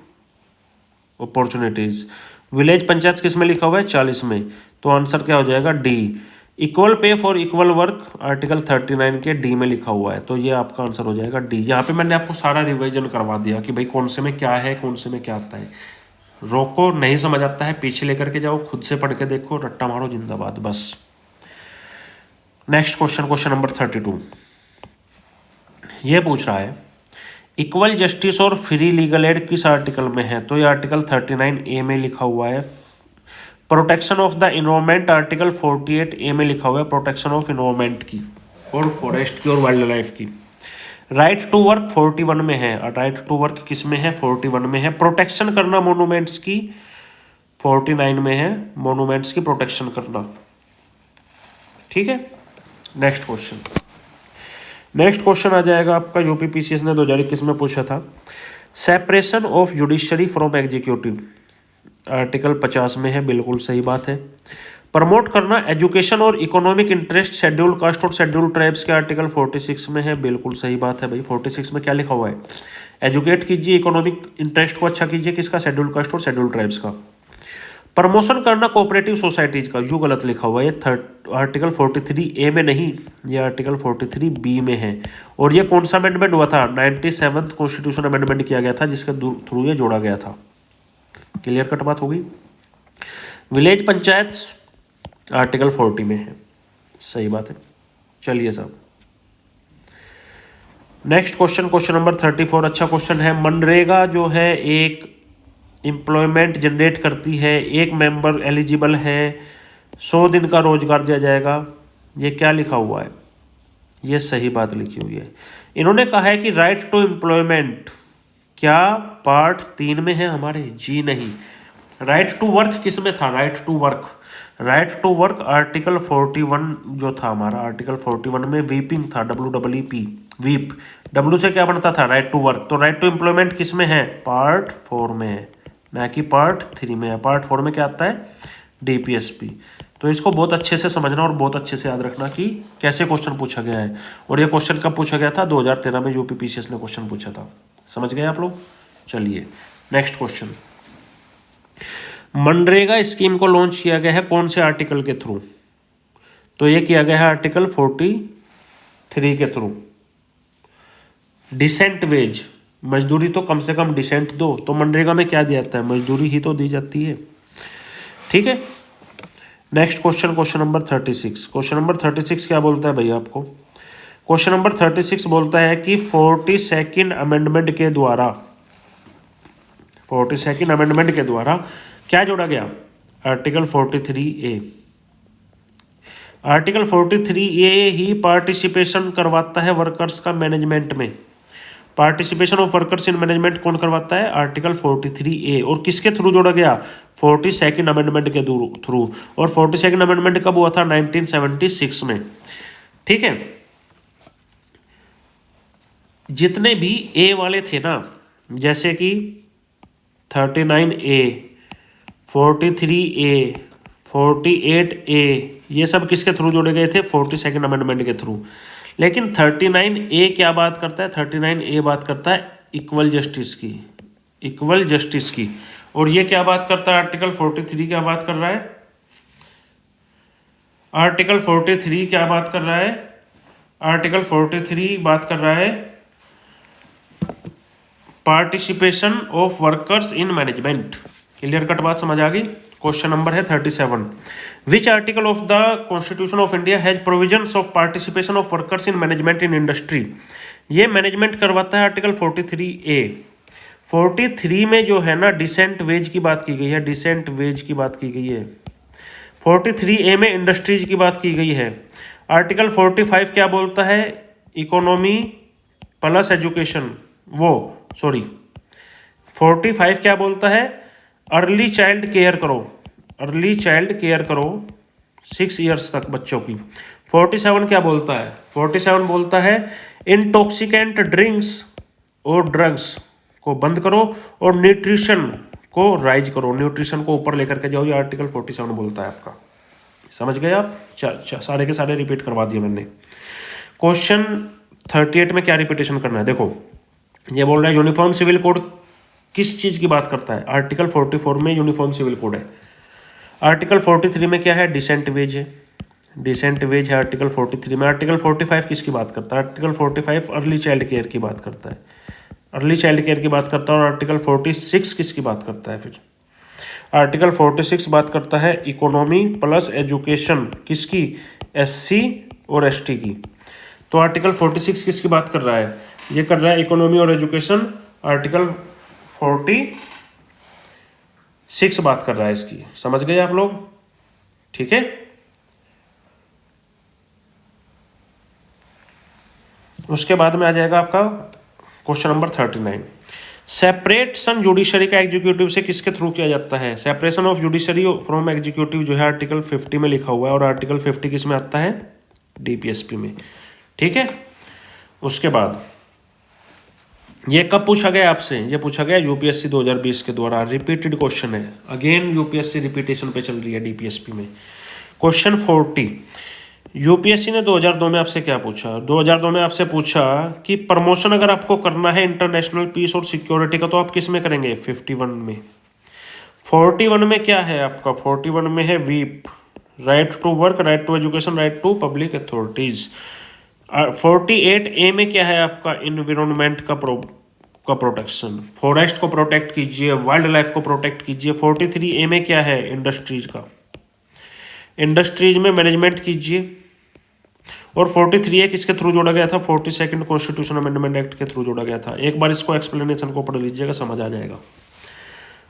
opportunities. Village panchayat किस में लिखा हुआ है? 40 में। तो आंसर क्या हो जाएगा? D. Equal pay for equal work article 39 के डी में लिखा हुआ है, तो ये आपका आंसर हो जाएगा डी। यहाँ पे मैंने आपको सारा रिवीजन करवा दिया कि भाई कौन से में क्या है, कौन से में क्या आता है। रोको, नहीं समझ आता है पीछे लेकर के जाओ, खुद से पढ़ के देखो, रट्टा मारो, जिंदाबाद, बस। नेक्स्ट क्वेश्चन, क्वेश्चन नंबर 32, ये पूछ रहा है इक्वल जस्टिस और फ्री लीगल एड किस आर्टिकल में है? तो ये आर्टिकल 39A में लिखा हुआ है। Protection of the environment article 48A में लिखा हुआ है, प्रोटेक्शन ऑफ इन्वायरमेंट की और फॉरेस्ट की और वाइल्ड लाइफ की। राइट टू वर्क 41 में है, और राइट टू वर्क किस में है? 41 में है। प्रोटेक्शन करना मोनूमेंट्स की 49 में है, मोनूमेंट्स की प्रोटेक्शन करना। ठीक है, नेक्स्ट क्वेश्चन। नेक्स्ट क्वेश्चन आ जाएगा आपका, यूपी पीसीएस ने 2021 में पूछा था, separation of judiciary from executive article 50 में है, बिल्कुल सही बात है। प्रमोट करना एजुकेशन और इकोनॉमिक इंटरेस्ट शेड्यूल कास्ट और शेड्यूल ट्राइब्स के आर्टिकल 46 में है, बिल्कुल सही बात है भाई। 46 में क्या लिखा हुआ है? एजुकेट कीजिए, इकोनॉमिक इंटरेस्ट को अच्छा कीजिए, किसका? शेड्यूल कास्ट और शेड्यूल ट्राइब्स का। प्रमोशन करना कोऑपरेटिव सोसाइटीज का, यू गलत लिखा हुआ है, ये आर्टिकल 43A में नहीं, ये आर्टिकल 43B में है। और ये कौन सा अमेंडमेंट हुआ था? 97th कॉन्स्टिट्यूशन अमेंडमेंट किया गया था, जिसके थ्रू ये जोड़ा गया था। क्लियर कट बात होगी। विलेज पंचायत आर्टिकल 40 में है, सही बात है। चलिए साहब, नेक्स्ट क्वेश्चन, क्वेश्चन नंबर 34, अच्छा क्वेश्चन है। मनरेगा जो है एक एम्प्लॉयमेंट जनरेट करती है, एक मेंबर एलिजिबल है, 100 दिन का रोजगार दिया जाएगा, ये क्या लिखा हुआ है? ये सही बात लिखी हुई है। इन्होंने कहा है कि राइट टू एम्प्लॉयमेंट क्या पार्ट 3 में है हमारे? जी नहीं। राइट टू वर्क किस में था? Right to work, right to work article 41 जो था हमारा, आर्टिकल 41 में वीपिंग था, WEEP, वीप। डब्ल्यू से क्या बनता था? Right to work. तो राइट टू एम्प्लॉयमेंट किस में है? पार्ट 4 में है, ना कि पार्ट 3 में है। पार्ट 4 में क्या आता है? DPSP। तो इसको बहुत अच्छे से समझना और बहुत अच्छे से याद रखना कि कैसे क्वेश्चन पूछा गया है। और ये क्वेश्चन कब पूछा गया था? 2013 में यूपी पीसीएस ने क्वेश्चन पूछा था। समझ गए आप लोग? चलिए नेक्स्ट क्वेश्चन। मनरेगा स्कीम को लॉन्च किया गया है कौन से आर्टिकल के थ्रू? तो ये किया गया है आर्टिकल 43 के थ्रू। डिसेंट वेज, मजदूरी तो कम से कम डिसेंट दो। तो मनरेगा में क्या दिया जाता है? मजदूरी ही तो दी जाती है। ठीक है, next question, question number 36। Question number 36 क्या बोलता है भैया आपको? क्वेश्चन नंबर 36 बोलता है कि 42nd अमेंडमेंट के द्वारा 42nd अमेंडमेंट के द्वारा क्या जोड़ा गया? Article 43A। आर्टिकल 43A ही पार्टिसिपेशन करवाता है वर्कर्स का मैनेजमेंट में। Participation of workers in management कौन करवाता है? Article 43A। और किसके थ्रू जोड़ा गया? 42nd अमेंडमेंट के थ्रू। और 42nd अमेंडमेंट कब हुआ था? 1976 में। ठीक है, जितने भी ए वाले थे ना, जैसे कि 39A, 43A, 48A, ये सब किसके थ्रू जोड़े गए थे? 42nd अमेंडमेंट के थ्रू। लेकिन 39A क्या बात करता है? 39A बात करता है इक्वल जस्टिस की, इक्वल जस्टिस की। और ये क्या बात करता है? आर्टिकल 43 क्या बात कर रहा है? आर्टिकल 43 क्या बात कर रहा है? आर्टिकल 43 बात कर रहा है participation of workers in management. Clear cut बात समझ आ गई? क्वेश्चन नंबर है 37। Which article of the constitution of India has provisions of participation of workers in management in industry? ये मैनेजमेंट करवाता है आर्टिकल 43A। 43 में जो है ना डिसेंट वेज की बात की गई है, डिसेंट वेज की बात की गई है। 43A में इंडस्ट्रीज की बात की गई है। आर्टिकल 45 क्या बोलता है? इकोनॉमी प्लस एजुकेशन, 45 क्या बोलता है? अर्ली चाइल्ड केयर करो, अर्ली चाइल्ड केयर करो 6 इयर्स तक बच्चों की। 47 क्या बोलता है? 47 बोलता है इंटॉक्सिकेंट ड्रिंक्स और ड्रग्स को बंद करो और न्यूट्रिशन को राइज करो, न्यूट्रिशन को ऊपर लेकर के जाओ। ये आर्टिकल 47 बोलता है आपका। समझ गए आप? सारे के सारे रिपीट करवा दिए मैंने। क्वेश्चन 38 में क्या रिपीटेशन करना है? देखो, ये बोल रहा है यूनिफॉर्म सिविल कोड किस चीज़ की बात करता है? आर्टिकल 44 में यूनिफॉर्म सिविल कोड है। आर्टिकल 43 में क्या है? डिसेंट वेज है, डिसेंट वेज है आर्टिकल 43 में। आर्टिकल 45 किसकी बात करता है? आर्टिकल 45 अर्ली चाइल्ड केयर की बात करता है, अर्ली चाइल्ड केयर की बात करता है। और आर्टिकल 46 किसकी बात करता है? फिर आर्टिकल 46 बात करता है इकोनॉमी प्लस एजुकेशन, किसकी? SC और ST की। तो आर्टिकल 46 किसकी बात कर रहा है? ये कर रहा है इकोनॉमी और एजुकेशन। आर्टिकल 46 बात कर रहा है इसकी। समझ गए आप लोग? ठीक है, उसके बाद में आ जाएगा आपका क्वेश्चन नंबर 39। सेपरेशन जुडिशरी का एग्जीक्यूटिव से किसके थ्रू किया जाता है? Separation of judiciary from executive जो है आर्टिकल 50 में लिखा हुआ है। और आर्टिकल 50 किस में आता है? DPSP में। ठीक है, उसके बाद ये कब पूछा गया आपसे? ये पूछा गया UPSC 2020 के द्वारा। रिपीटेड क्वेश्चन है, अगेन UPSC रिपीटेशन पे चल रही है DPSP में। क्वेश्चन 40, UPSC ने 2002 में आपसे क्या पूछा? 2002 में आपसे पूछा कि प्रमोशन अगर आपको करना है इंटरनेशनल पीस और सिक्योरिटी का तो आप किस में करेंगे? 51 में। 41 में क्या है आपका? 41 में है वीप, right to work, right to education, right to public authorities. 48A में क्या है आपका? इन्वायरमेंट का प्रोटेक्शन, फॉरेस्ट को प्रोटेक्ट कीजिए, वाइल्ड लाइफ को प्रोटेक्ट कीजिए। 43A में क्या है? इंडस्ट्रीज का, इंडस्ट्रीज में मैनेजमेंट कीजिए। और 43A किसके थ्रू जोड़ा गया था? 42nd कॉन्स्टिट्यूशन अमेंडमेंट एक्ट के थ्रू जोड़ा गया था। एक बार इसको एक्सप्लेनेशन को पढ़ लीजिएगा, समझ आ जाएगा।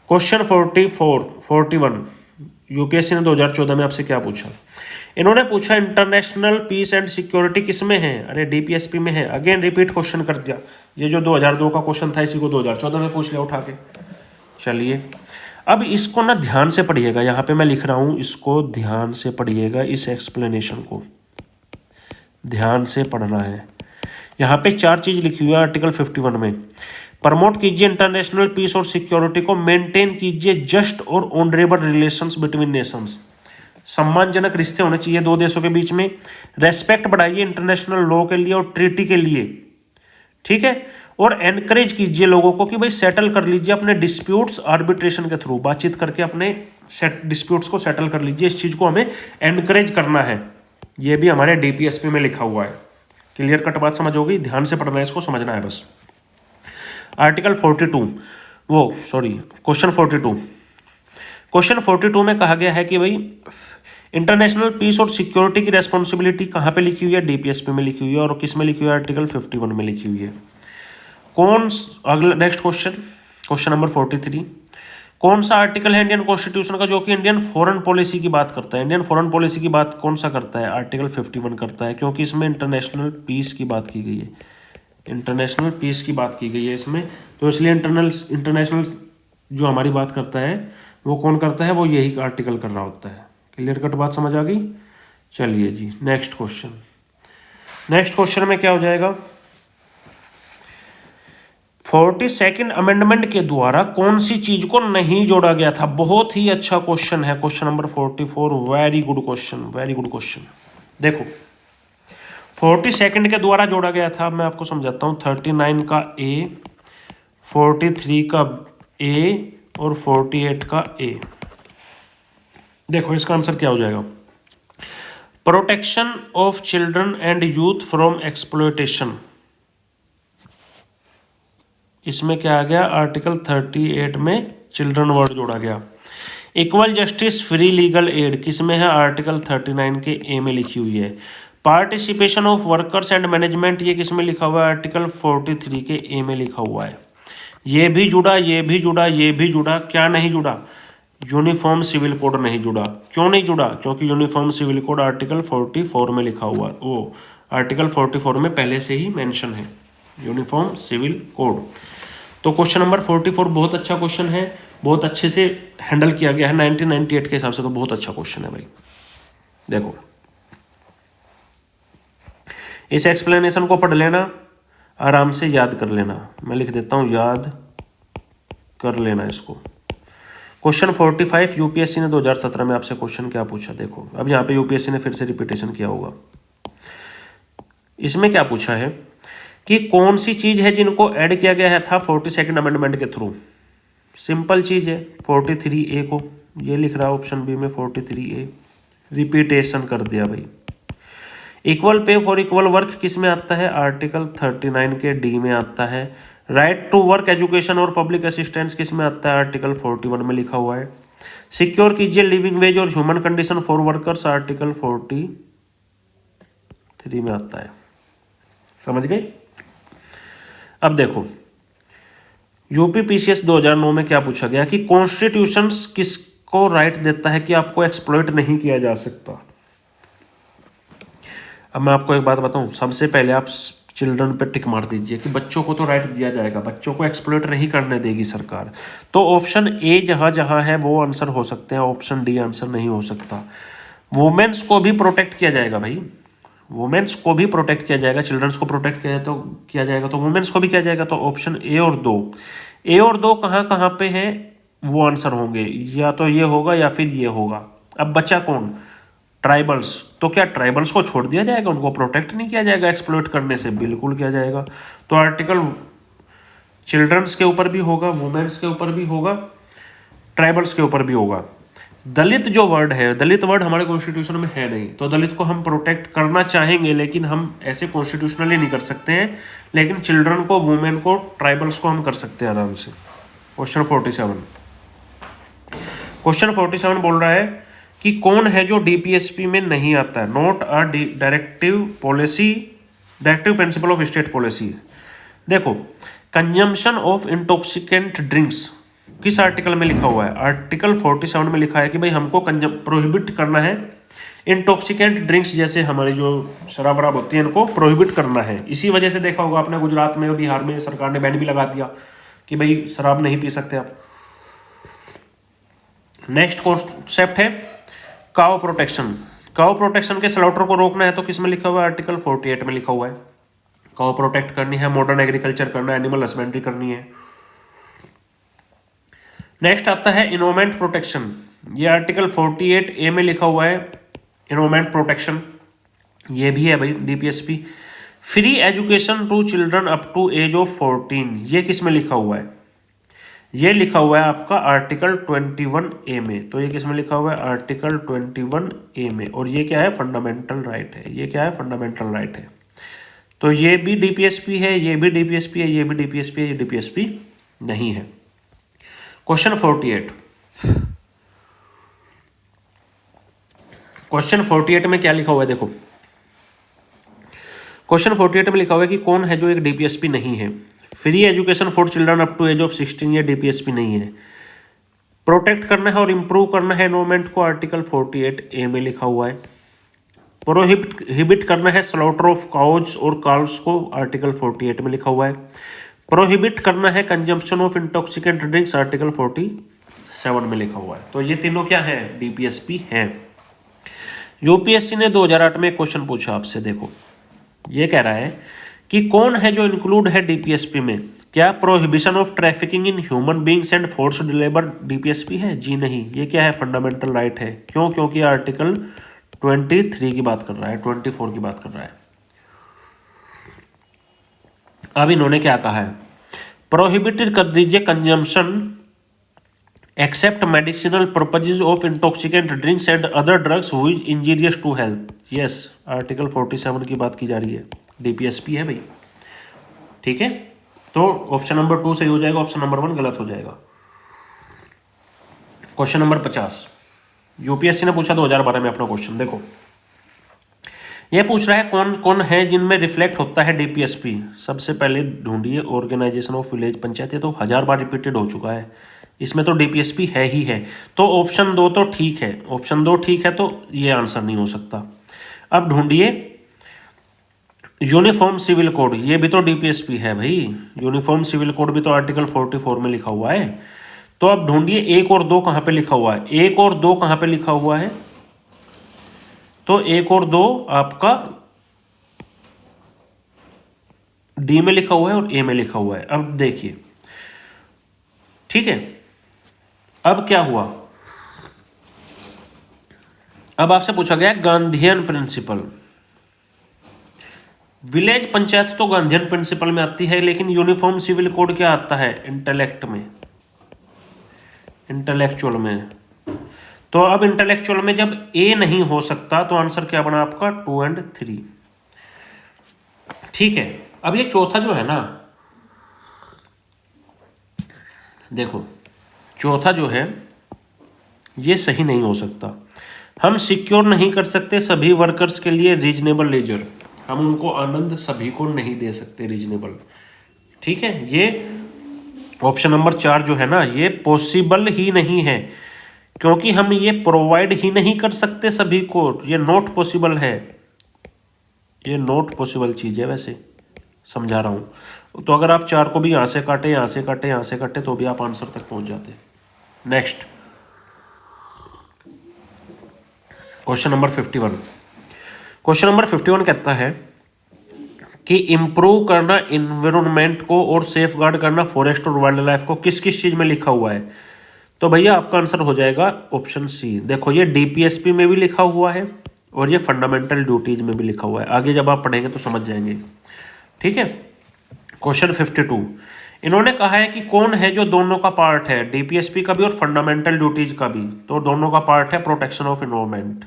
क्वेश्चन 41 UPSC ने 2014 में आपसे क्या पूछा? इन्होंने पूछा इंटरनेशनल पीस एंड सिक्योरिटी किस में है? अरे DPSP में है। अगेन रिपीट क्वेश्चन कर दिया। ये जो 2002 का क्वेश्चन था इसी को 2014 में पूछ लिया उठा के। चलिए, अब इसको ना ध्यान से पढ़िएगा, यहाँ पे मैं लिख रहा हूँ, इसको ध्यान से पढ़िएगा, इस एक्सप्लेनेशन को ध्यान से पढ़ना है। यहाँ पे 4 चीज़ लिखी हुई है आर्टिकल 51 में। प्रमोट कीजिए इंटरनेशनल पीस और सिक्योरिटी को, मेंटेन कीजिए जस्ट और ऑनरेबल रिलेशंस बिटवीन नेशंस, सम्मानजनक रिश्ते होने चाहिए दो देशों के बीच में। रेस्पेक्ट बढ़ाइए इंटरनेशनल लॉ के लिए और ट्रीटी के लिए, ठीक है। और एनकरेज कीजिए लोगों को कि भाई सेटल कर लीजिए अपने डिस्प्यूट्स आर्बिट्रेशन के थ्रू, बातचीत करके अपने डिस्प्यूट्स को सेटल कर लीजिए। इस चीज़ को हमें एनकरेज करना है। ये भी हमारे DPSP में लिखा हुआ है। क्लियर कट बात समझ होगी, ध्यान से पढ़ना है, इसको समझना है बस। आर्टिकल 42 क्वेश्चन 42 में कहा गया है कि भाई इंटरनेशनल पीस और सिक्योरिटी की रेस्पॉन्सिबिलिटी कहाँ पे लिखी हुई है? डीपीएसपी में लिखी हुई है। और किस में लिखी हुई है? आर्टिकल 51 में लिखी हुई है। अगला नेक्स्ट क्वेश्चन नंबर 43, कौन सा आर्टिकल है इंडियन कॉन्स्टिट्यूशन का जो कि इंडियन फॉरेन पॉलिसी की बात करता है? इंडियन फॉरेन पॉलिसी की बात कौन सा करता है? आर्टिकल 51 करता है, क्योंकि इसमें इंटरनेशनल पीस की बात की गई है। इंटरनेशनल पीस की बात की गई है इसमें, तो इसलिए इंटरनेशनल जो हमारी बात करता है वो कौन करता है? वो यही आर्टिकल कर रहा होता है। क्लियर कट बात समझ आ गई? चलिए जी, नेक्स्ट क्वेश्चन में क्या हो जाएगा? 42nd अमेंडमेंट के द्वारा कौन सी चीज को नहीं जोड़ा गया था? बहुत ही अच्छा क्वेश्चन है, question number 44। Very good question. देखो, 42nd के द्वारा जोड़ा गया था, मैं आपको समझाता हूँ। 39 का ए, 43 का ए और 48 का ए। देखो इसका आंसर क्या हो जाएगा? Protection of children and youth from exploitation. इसमें क्या आ गया? आर्टिकल 38 में चिल्ड्रन वर्ड जोड़ा गया। Equal justice free legal aid किस में है? आर्टिकल 39 के ए में लिखी हुई है। Participation of workers and management ये किस में लिखा हुआ है? आर्टिकल 43 के ए में लिखा हुआ है। ये भी जुड़ा, क्या नहीं जुड़ा? यूनिफॉर्म सिविल कोड नहीं जुड़ा। क्यों नहीं जुड़ा? क्योंकि यूनिफॉर्म सिविल कोड आर्टिकल 44 में लिखा हुआ, वो आर्टिकल 44 में पहले से ही मेंशन है यूनिफॉर्म सिविल कोड। तो क्वेश्चन नंबर 44 बहुत अच्छा क्वेश्चन है, बहुत अच्छे से हैंडल किया गया है 1998 के हिसाब से, तो बहुत अच्छा क्वेश्चन है भाई। देखो इस एक्सप्लेनेशन को पढ़ लेना, आराम से याद कर लेना। मैं लिख देता हूं, याद कर लेना इसको। क्वेश्चन 45 यूपीएससी ने 2017 में आपसे क्वेश्चन क्या पूछा? देखो अब यहाँ पे यूपीएससी ने फिर से रिपीटेशन किया होगा। इसमें क्या पूछा है कि कौन सी चीज है जिनको ऐड किया गया है था 42nd अमेंडमेंट के थ्रू? सिंपल चीज है, 43A को, ये लिख रहा है ऑप्शन बी में 43A। रिपीटेशन कर दिया भाई। Equal pay for equal work किस में आता है? आर्टिकल 39 के डी में आता है। राइट टू वर्क एजुकेशन और पब्लिक असिस्टेंस किस में आता है? आर्टिकल 41 में लिखा हुआ है। सिक्योर कीजिए लिविंग वेज और human condition for workers, article 43 में आता है। समझ गए? अब देखो यूपी पीसीएस 2009 में क्या पूछा गया कि कॉन्स्टिट्यूशन किसको राइट देता है कि आपको एक्सप्लॉइट नहीं किया जा सकता? अब मैं आपको एक बात बताऊं, सबसे पहले आप चिल्ड्रन पे टिक मार दीजिए कि बच्चों को तो राइट दिया जाएगा, बच्चों को एक्सप्लॉइट नहीं करने देगी सरकार। तो ऑप्शन ए जहां जहां है वो आंसर हो सकते हैं, ऑप्शन डी आंसर नहीं हो सकता। वुमेन्स को भी प्रोटेक्ट किया जाएगा भाई, वुमेन्स को भी प्रोटेक्ट किया जाएगा। चिल्ड्रंस को प्रोटेक्ट किया जाएगा तो वुमेन्स को भी किया जाएगा। तो ऑप्शन ए और दो कहाँ कहाँ पे है वो आंसर होंगे, या तो ये होगा या फिर ये होगा। अब बचा कौन? ट्राइबल्स। तो क्या ट्राइबल्स को छोड़ दिया जाएगा, उनको प्रोटेक्ट नहीं किया जाएगा एक्सप्लॉइट करने से? बिल्कुल किया जाएगा। तो आर्टिकल चिल्ड्रंस के ऊपर भी होगा, वुमेन्स के ऊपर भी होगा, ट्राइबल्स के ऊपर भी होगा। दलित जो वर्ड है, दलित वर्ड हमारे कॉन्स्टिट्यूशन में है नहीं, तो दलित को हम प्रोटेक्ट करना चाहेंगे लेकिन हम ऐसे कॉन्स्टिट्यूशनली नहीं कर सकते हैं। लेकिन चिल्ड्रन को, वुमेन को, ट्राइबल्स को हम कर सकते हैं आराम से। क्वेश्चन 47 बोल रहा है कि कौन है जो डीपीएसपी में नहीं आता है? Not a directive principle of state policy. देखो कंजम्पशन ऑफ इंटॉक्सिकेंट ड्रिंक्स किस आर्टिकल में लिखा हुआ है? आर्टिकल 47 में लिखा है कि भाई हमको प्रोहिबिट करना है इंटॉक्सिकेंट ड्रिंक्स, जैसे हमारी जो शराब वराब होती है इनको प्रोहिबिट करना है। इसी वजह से देखा होगा आपने गुजरात में, बिहार में सरकार ने बैन भी लगा दिया कि भाई शराब नहीं पी सकते आप। नेक्स्ट कॉन्सेप्ट है काउ प्रोटेक्शन के स्लॉटर को रोकना है तो किस में लिखा हुआ है? आर्टिकल 48 में लिखा हुआ है। काउ प्रोटेक्ट करनी है, मॉडर्न एग्रीकल्चर करना है, एनिमल हस्बेंड्री करनी है। नेक्स्ट आता है इन्वायरमेंट प्रोटेक्शन, ये आर्टिकल 48A में लिखा हुआ है। इन्वायरमेंट प्रोटेक्शन ये भी है भाई DPSP. Free education to children up to age of 14 ये किस में लिखा हुआ है? ये लिखा हुआ है आपका आर्टिकल 21A में। तो ये किस में लिखा हुआ है? आर्टिकल 21A में। और ये क्या है? फंडामेंटल राइट है। ये क्या है? फंडामेंटल राइट है। तो ये भी डीपीएसपी है, ये भी डीपीएसपी है, ये भी डीपीएसपी है, ये डीपीएसपी नहीं है। क्वेश्चन क्वेश्चन 48 में क्या लिखा हुआ है देखो, क्वेश्चन 48 में लिखा हुआ है कि कौन है जो एक डीपीएसपी नहीं है। Free education for children up to age of 16 ये डीपीएसपी नहीं है। प्रोटेक्ट करना है और इम्प्रूव करना है एनवायरमेंट को, आर्टिकल 48A में लिखा हुआ है। प्रोहिबिट करना है स्लॉटर ऑफ काउज और काल्व्स को, आर्टिकल 48 में लिखा हुआ है। प्रोहिबिट करना है consumption of intoxicant drinks, article 47 में लिखा हुआ है। तो ये तीनों क्या है, डीपीएसपी हैं। यूपीएससी ने 2008 में क्वेश्चन पूछा आपसे, देखो ये कह रहा है कि कौन है जो इंक्लूड है डीपीएसपी में। क्या prohibition of trafficking in human beings and forced labour DPSP है? जी नहीं। ये क्या है, फंडामेंटल राइट है। क्यों? क्योंकि आर्टिकल 23 की बात कर रहा है, 24 की बात कर रहा है। अब इन्होंने क्या कहा है, प्रोहिबिटेड कर दीजिए consumption except medicinal purposes of intoxicant drinks and other drugs which injurious to health. Yes, article 47 की बात की जा रही है, डीपीएसपी है भाई। ठीक है, तो ऑप्शन नंबर 2 सही हो जाएगा, ऑप्शन नंबर 1 गलत हो जाएगा। क्वेश्चन नंबर 50 यूपीएससी ने पूछा 2012 में अपना क्वेश्चन, देखो ये पूछ रहा है कौन कौन है जिनमें रिफ्लेक्ट होता है डीपीएसपी। सबसे पहले ढूंढिए ऑर्गेनाइजेशन ऑफ विलेज पंचायत, ये तो 1000 बार रिपीटेड हो चुका है, इसमें तो डीपीएसपी है ही है। तो ऑप्शन 2 तो ठीक है, ऑप्शन 2 ठीक है, तो ये आंसर नहीं हो सकता। अब ढूंढिए यूनिफॉर्म सिविल कोड, ये भी तो डीपीएसपी है भाई। यूनिफॉर्म सिविल कोड भी तो आर्टिकल 44 में लिखा हुआ है। तो अब ढूंढिए 1 और 2 कहाँ पे लिखा हुआ है, 1 और 2 कहाँ पे लिखा हुआ है। तो 1 और 2 आपका डी में लिखा हुआ है और ए में लिखा हुआ है। अब देखिए, ठीक है, अब क्या हुआ, अब आपसे पूछा गया गांधीयन प्रिंसिपल। विलेज पंचायत तो गांधीयन प्रिंसिपल में आती है, लेकिन यूनिफॉर्म सिविल कोड क्या आता है, इंटेलेक्ट में, इंटेलेक्चुअल में। तो अब इंटेलेक्चुअल में जब ए नहीं हो सकता तो आंसर क्या बना आपका, 2 और 3। ठीक है, अब ये चौथा जो है ना, देखो चौथा जो है ये सही नहीं हो सकता। हम सिक्योर नहीं कर सकते सभी वर्कर्स के लिए रीजनेबल लेजर, हम उनको आनंद सभी को नहीं दे सकते रीजनेबल। ठीक है, ये ऑप्शन नंबर 4 जो है ना, ये पॉसिबल ही नहीं है, क्योंकि हम ये प्रोवाइड ही नहीं कर सकते सभी को, ये नॉट पॉसिबल है, ये नॉट पॉसिबल चीज़ है। वैसे समझा रहा हूँ, तो अगर आप 4 को भी यहाँ से काटे, यहाँ से काटे, यहाँ से काटे, तो भी आप आंसर तक पहुँच जाते। Next question number 51। Question number 51 कहता है कि इम्प्रूव करना इन्वायरमेंट को और सेफ गार्ड करना फॉरेस्ट और वाइल्ड लाइफ को किस किस चीज़ में लिखा हुआ है। तो भैया आपका आंसर हो जाएगा ऑप्शन सी। देखो ये डीपीएसपी में भी लिखा हुआ है और ये फंडामेंटल ड्यूटीज में भी लिखा हुआ है, आगे जब आप पढ़ेंगे तो समझ जाएंगे। ठीक है, क्वेश्चन 52 इन्होंने कहा है कि कौन है जो दोनों का पार्ट है, डीपीएसपी का भी और फंडामेंटल ड्यूटीज का भी। तो दोनों का पार्ट है protection of environment.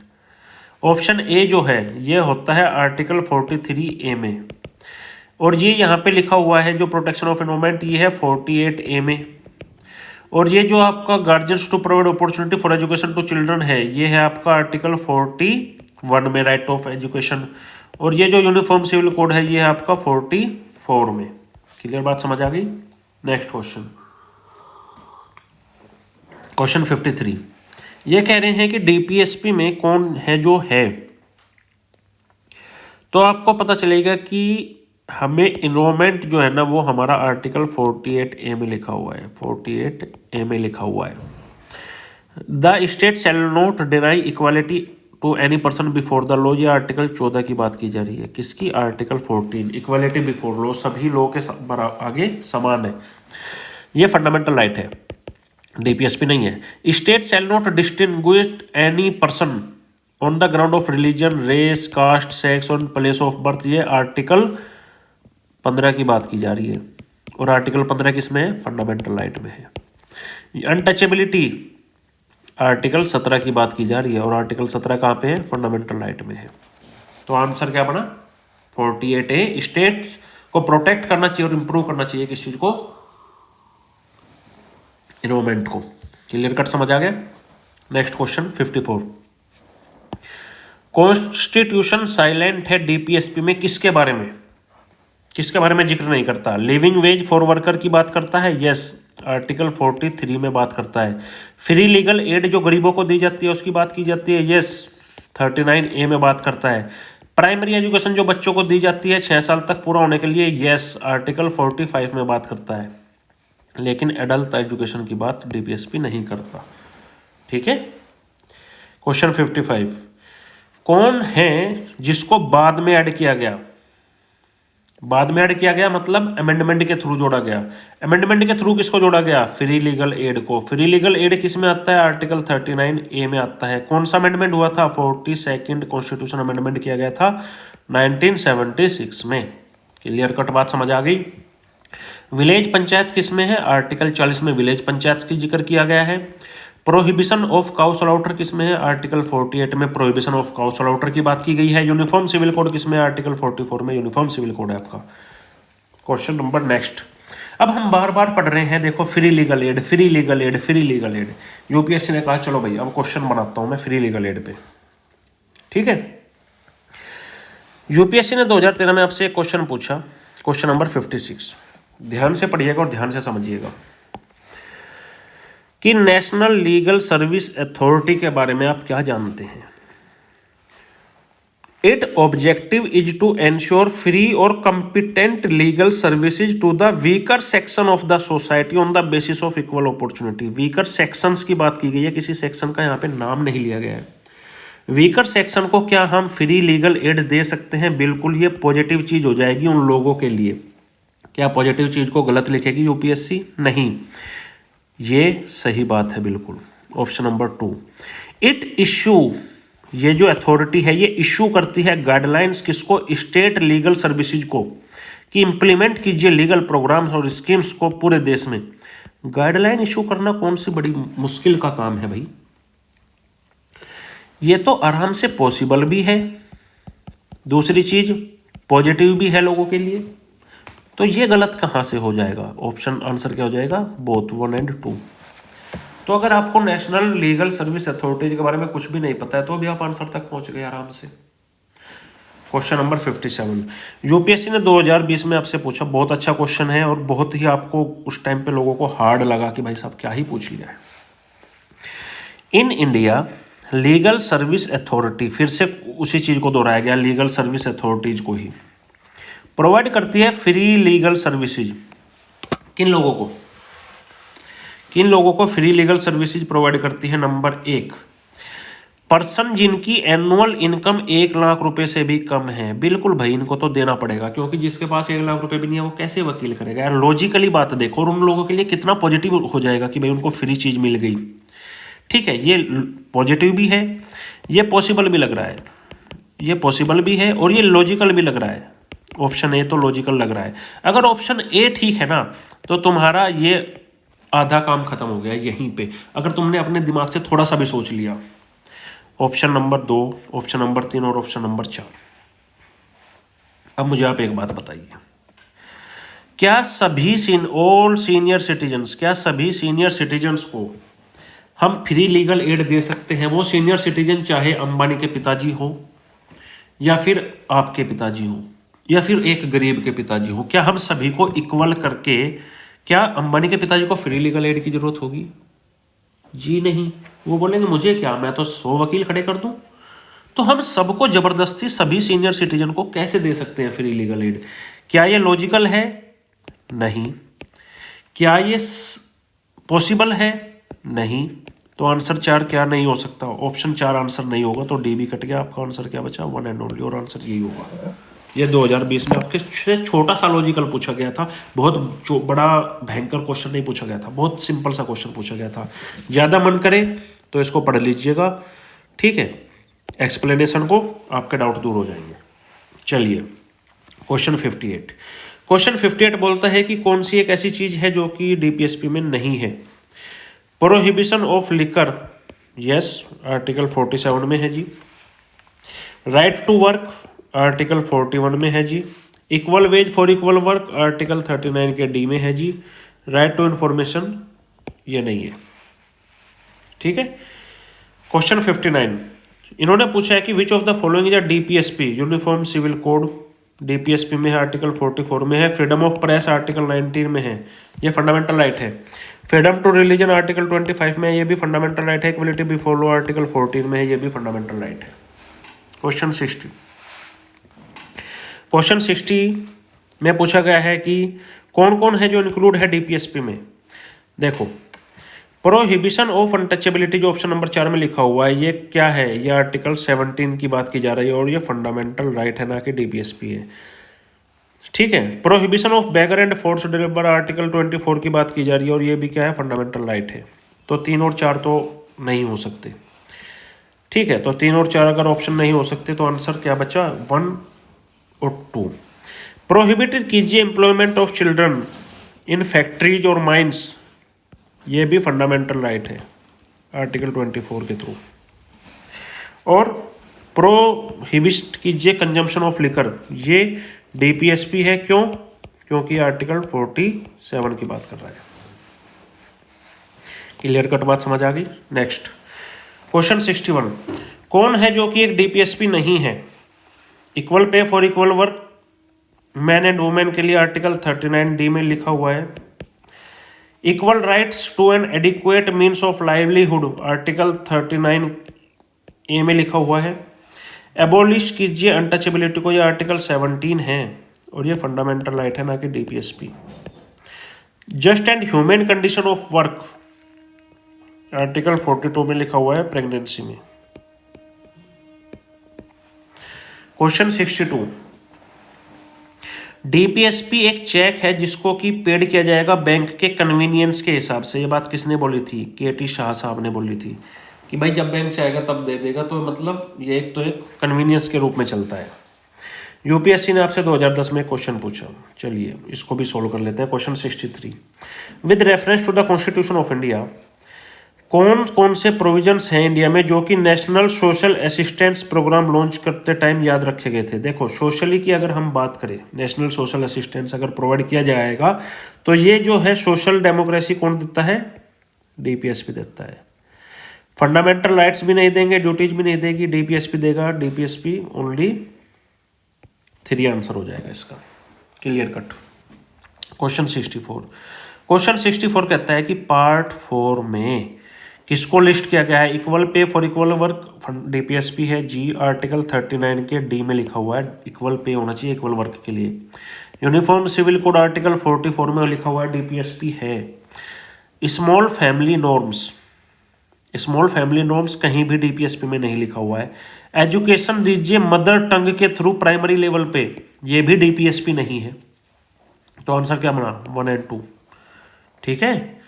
Option A जो है ये होता है आर्टिकल 43A में, और ये यहाँ पे लिखा हुआ है जो प्रोटेक्शन ऑफ एनवायरमेंट ये है 48A में। और ये जो आपका guardians to provide opportunity for education to children है ये है आपका आर्टिकल 41 में, राइट ऑफ एजुकेशन। और ये जो यूनिफॉर्म सिविल कोड है ये है आपका 44 में। क्लियर बात समझ आ गई। नेक्स्ट क्वेश्चन, क्वेश्चन 53 ये कह रहे हैं कि डीपीएसपी में कौन है जो है। तो आपको पता चलेगा कि हमें इन्वायरमेंट जो है ना वो हमारा आर्टिकल 48A में लिखा हुआ है, 48A में लिखा हुआ है। The state shall not deny equality to any person before the law, ये आर्टिकल 14 की बात की जा रही है। किसकी, आर्टिकल 14, इक्वालिटी बिफोर लॉ, सभी लॉ के आगे समान है। ये फंडामेंटल राइट है, डीपीएसपी नहीं है। State shall not distinguish any person on the ground of religion, race, caste, sex और प्लेस ऑफ बर्थ, ये आर्टिकल 15 की बात की जा रही है। और आर्टिकल 15 किसमें है, फंडामेंटल राइट में है। अनटचेबिलिटी आर्टिकल 17 की बात की जा रही है, और आर्टिकल 17 कहाँ पे है, फंडामेंटल राइट में है। तो आंसर क्या बना, 48A। स्टेट्स को प्रोटेक्ट करना चाहिए और इंप्रूव करना चाहिए किस चीज को, इन्वायरमेंट को। क्लियर कट समझ आ गया। नेक्स्ट क्वेश्चन 54 कॉन्स्टिट्यूशन साइलेंट है डीपीएसपी में किसके बारे में, किसके बारे में जिक्र नहीं करता? लिविंग वेज फॉर वर्कर की बात करता है, यस, आर्टिकल 43 में बात करता है। फ्री लीगल एड जो गरीबों को दी जाती है उसकी बात की जाती है, यस, 39A में बात करता है। प्राइमरी एजुकेशन जो बच्चों को दी जाती है 6 साल तक पूरा होने के लिए, यस, आर्टिकल 45 में बात करता है। लेकिन एडल्ट एजुकेशन की बात डीपीएसपी नहीं करता, ठीक है। क्वेश्चन 55, कौन है जिसको बाद में ऐड किया गया? बाद में ऐड किया गया मतलब अमेंडमेंट के थ्रू जोड़ा गया। अमेंडमेंट के थ्रू किसको जोड़ा गया? फ्री लीगल एड को। फ्री लीगल एड किस में आता है? आर्टिकल 39A में आता है। कौन सा अमेंडमेंट हुआ था? 42nd कॉन्स्टिट्यूशन अमेंडमेंट किया गया था 1976 में। क्लियर कट बात समझ आ गई। विलेज पंचायत किस में है? आर्टिकल 40 में विलेज पंचायत की जिक्र किया गया है। प्रोहिबिशन ऑफ काउ स्लॉटर किस में है? आर्टिकल 48 में प्रोहिबिशन ऑफ काउ स्लॉटर की बात की गई है। यूनिफॉर्म सिविल कोड किस में? आर्टिकल 44 में यूनिफॉर्म सिविल कोड है आपका। Question number next. अब हम बार बार पढ़ रहे हैं, देखो, free legal aid, free legal aid, free legal aid. UPSC ने कहा चलो भाई अब क्वेश्चन बनाता हूं मैं फ्री लीगल एड पे, ठीक है। यूपीएससी ने 2013 में आपसे एक क्वेश्चन पूछा, क्वेश्चन नंबर 56। ध्यान से पढ़िएगा और ध्यान से समझिएगा कि नेशनल लीगल सर्विस अथॉरिटी के बारे में आप क्या जानते हैं। It objective is to ensure free और competent legal services to the weaker section of the society on the basis of equal opportunity. Weaker sections की बात की गई है, किसी सेक्शन का यहाँ पे नाम नहीं लिया गया है। वीकर सेक्शन को क्या हम फ्री लीगल एड दे सकते हैं? बिल्कुल, ये पॉजिटिव चीज हो जाएगी उन लोगों के लिए। क्या पॉजिटिव चीज को गलत लिखेगी यूपीएससी? नहीं, ये सही बात है बिल्कुल। ऑप्शन नंबर 2, इट इश्यू, ये जो अथॉरिटी है ये इश्यू करती है गाइडलाइंस किसको? स्टेट लीगल सर्विसेज को, कि इंप्लीमेंट कीजिए लीगल प्रोग्राम्स और स्कीम्स को पूरे देश में। गाइडलाइन इश्यू करना कौन सी बड़ी मुश्किल का काम है भाई? ये तो आराम से पॉसिबल भी है, दूसरी चीज पॉजिटिव भी है लोगों के लिए, तो ये गलत कहाँ से हो जाएगा? ऑप्शन आंसर क्या हो जाएगा? बोथ 1 और 2। तो अगर आपको नेशनल लीगल सर्विस अथॉरिटी के बारे में कुछ भी नहीं पता है तो भी आप आंसर तक पहुंच गए आराम से। क्वेश्चन नंबर 57, यूपीएससी ने 2020 में आपसे पूछा, बहुत अच्छा क्वेश्चन है और बहुत ही आपको उस टाइम पे लोगों को हार्ड लगा कि भाई साहब क्या ही पूछ लिया है। In India legal service authority, फिर से उसी चीज को दोहराया गया, लीगल सर्विस अथॉरिटीज को ही प्रोवाइड करती है फ्री लीगल सर्विसेज। किन लोगों को? किन लोगों को फ्री लीगल सर्विसेज प्रोवाइड करती है? नंबर 1, पर्सन जिनकी एनुअल इनकम 1 लाख रुपए से भी कम है। बिल्कुल भाई, इनको तो देना पड़ेगा, क्योंकि जिसके पास 1 लाख रुपए भी नहीं है वो कैसे वकील करेगा यार। लॉजिकली बात देखो, और उन लोगों के लिए कितना पॉजिटिव हो जाएगा कि भाई उनको फ्री चीज मिल गई। ठीक है, ये पॉजिटिव भी है, ये पॉसिबल भी लग रहा है, ये पॉसिबल भी है और ये लॉजिकल भी लग रहा है। ऑप्शन ए तो लॉजिकल लग रहा है। अगर ऑप्शन ए ठीक है ना, तो तुम्हारा ये आधा काम खत्म हो गया यहीं पे, अगर तुमने अपने दिमाग से थोड़ा सा भी सोच लिया। ऑप्शन नंबर 2, ऑप्शन नंबर 3 और ऑप्शन नंबर 4। अब मुझे आप एक बात बताइए, क्या सभी ऑल सीनियर सिटीजन्स, क्या सभी सीनियर सिटीजन्स को हम फ्री लीगल एड दे सकते हैं? वो सीनियर सिटीजन चाहे अंबानी के पिताजी हो या फिर आपके पिताजी हो या फिर एक गरीब के पिताजी हो, क्या हम सभी को इक्वल करके, क्या अंबानी के पिताजी को फ्री लीगल एड की जरूरत होगी? जी नहीं, वो बोलेंगे मुझे क्या, मैं तो 100 वकील खड़े कर दूं। तो हम सबको जबरदस्ती सभी सीनियर सिटीजन को कैसे दे सकते हैं फ्री लीगल एड? क्या ये लॉजिकल है? नहीं। क्या ये पॉसिबल है? नहीं। तो आंसर 4 क्या नहीं हो सकता? ऑप्शन 4 आंसर नहीं होगा, तो डी भी कट गया। आपका आंसर क्या बचा? 1 एंड ओनली, और आंसर यही होगा। ये 2020 में आपके से छोटा सा लॉजिकल पूछा गया था, बहुत बड़ा भयंकर क्वेश्चन नहीं पूछा गया था, बहुत सिंपल सा क्वेश्चन पूछा गया था। ज़्यादा मन करे तो इसको पढ़ लीजिएगा, ठीक है। एक्सप्लेनेशन को आपके डाउट दूर हो जाएंगे। चलिए क्वेश्चन 58। क्वेश्चन 58 बोलता है कि कौन सी एक ऐसी चीज़ है जो कि डीपीएसपी में नहीं है? Prohibition of liquor, yes, article 47 में है जी। राइट टू वर्क, आर्टिकल 41 में है जी। Equal wage for equal work, article 39 के डी में है जी। राइट टू इन्फॉर्मेशन, ये नहीं है, ठीक है। क्वेश्चन 59, इन्होंने पूछा है कि which of the following is a DPSP, uniform civil code DPSP में है, आर्टिकल 44 में है, फ्रीडम ऑफ प्रेस आर्टिकल 19 में है, ये फंडामेंटल राइट है। फ्रीडम टू रिलीजन आर्टिकल 25 में है, ये भी फंडामेंटल राइट है। इक्वलिटी बिफोर लॉ आर्टिकल 14 में है, ये भी फंडामेंटल राइट है। क्वेश्चन 60 में पूछा गया है कि कौन कौन है जो इंक्लूड है डीपीएसपी में। देखो, प्रोहिबिशन ऑफ अनटचेबिलिटी जो ऑप्शन नंबर 4 में लिखा हुआ है, ये क्या है? ये आर्टिकल 17 की बात की जा रही है और ये फंडामेंटल राइट है, ना कि डीपीएसपी है। ठीक है। Prohibition of beggar and force deliver article 24 की बात की जा रही है और ये भी क्या है? फंडामेंटल राइट है। तो 3 और 4 तो नहीं हो सकते। ठीक है, तो 3 और 4 अगर ऑप्शन नहीं हो सकते तो आंसर क्या बचा? 1 और 2। प्रोहिबिटेड कीजिए employment of children in factories और माइंस, ये भी फंडामेंटल राइट है आर्टिकल 24 के थ्रू। और प्रोहिबिट कीजिए कंजम्पशन ऑफ लिकर, ये डीपीएसपी है। क्यों? क्योंकि आर्टिकल 47 की बात कर रहा है। क्लियर कट बात समझ आ गई। नेक्स्ट क्वेश्चन 61, कौन है जो कि एक डीपीएसपी नहीं है? Equal pay for equal work man and women के लिए आर्टिकल 39D में लिखा हुआ है। Equal rights to an adequate means of livelihood article 39A में लिखा हुआ है। एबोलिश कीजिए अनटचेबिलिटी को, ये आर्टिकल 17 है और ये फंडामेंटल राइट है, ना कि DPSP. Just and human condition of work article 42 में लिखा हुआ है प्रेगनेंसी में। क्वेश्चन 62, डीपीएसपी एक चेक है जिसको कि पेड किया जाएगा बैंक के कन्वीनियंस के हिसाब से। ये बात किसने बोली थी? केटी शाह साहब ने बोली थी कि भाई जब बैंक चाहेगा तब दे देगा। तो मतलब ये एक कन्वीनियंस के रूप में चलता है। यूपीएससी ने आपसे 2010 में क्वेश्चन पूछा, चलिए इसको भी सोल्व कर लेते हैं। Question 63, with reference to the constitution of India, कौन कौन से प्रोविजंस हैं इंडिया में जो कि national social assistance programme launch करते टाइम याद रखे गए थे? देखो, सोशली की अगर हम बात करें, नेशनल सोशल असिस्टेंस अगर प्रोवाइड किया जाएगा तो ये जो है सोशल डेमोक्रेसी कौन देता है? डीपीएसपी देता है। फंडामेंटल राइट्स भी नहीं देंगे, ड्यूटीज भी नहीं देगी, डीपीएसपी देगा। डीपीएसपी ओनली 3 आंसर हो जाएगा इसका। Clear cut. क्वेश्चन 64 कहता है कि पार्ट 4 में किसको लिस्ट किया गया है? Equal pay for equal work DPSP है जी, आर्टिकल 39 के डी में लिखा हुआ है इक्वल पे होना चाहिए इक्वल वर्क के लिए। यूनिफॉर्म सिविल कोड आर्टिकल 44 में लिखा हुआ है डीपीएसपी है। स्मॉल फैमिली नॉर्म्स कहीं भी डीपीएसपी में नहीं लिखा हुआ है। एजुकेशन दीजिए मदर टंग के थ्रू प्राइमरी लेवल पे, ये भी डीपीएसपी नहीं है। तो आंसर क्या बना? 1 और 2। ठीक है,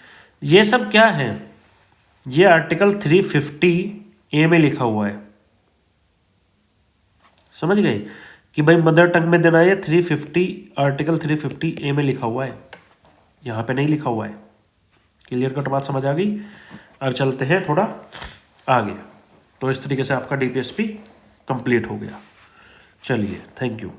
ये सब क्या है? ये आर्टिकल 350A में लिखा हुआ है। समझ गए कि भाई मदर टंग में देना है। 350 आर्टिकल 350A में लिखा हुआ है, यहाँ पे नहीं लिखा हुआ है। क्लियर कट बात समझ आ गई। अब चलते हैं थोड़ा आगे। तो इस तरीके से आपका डीपीएसपी कंप्लीट हो गया। चलिए, थैंक यू।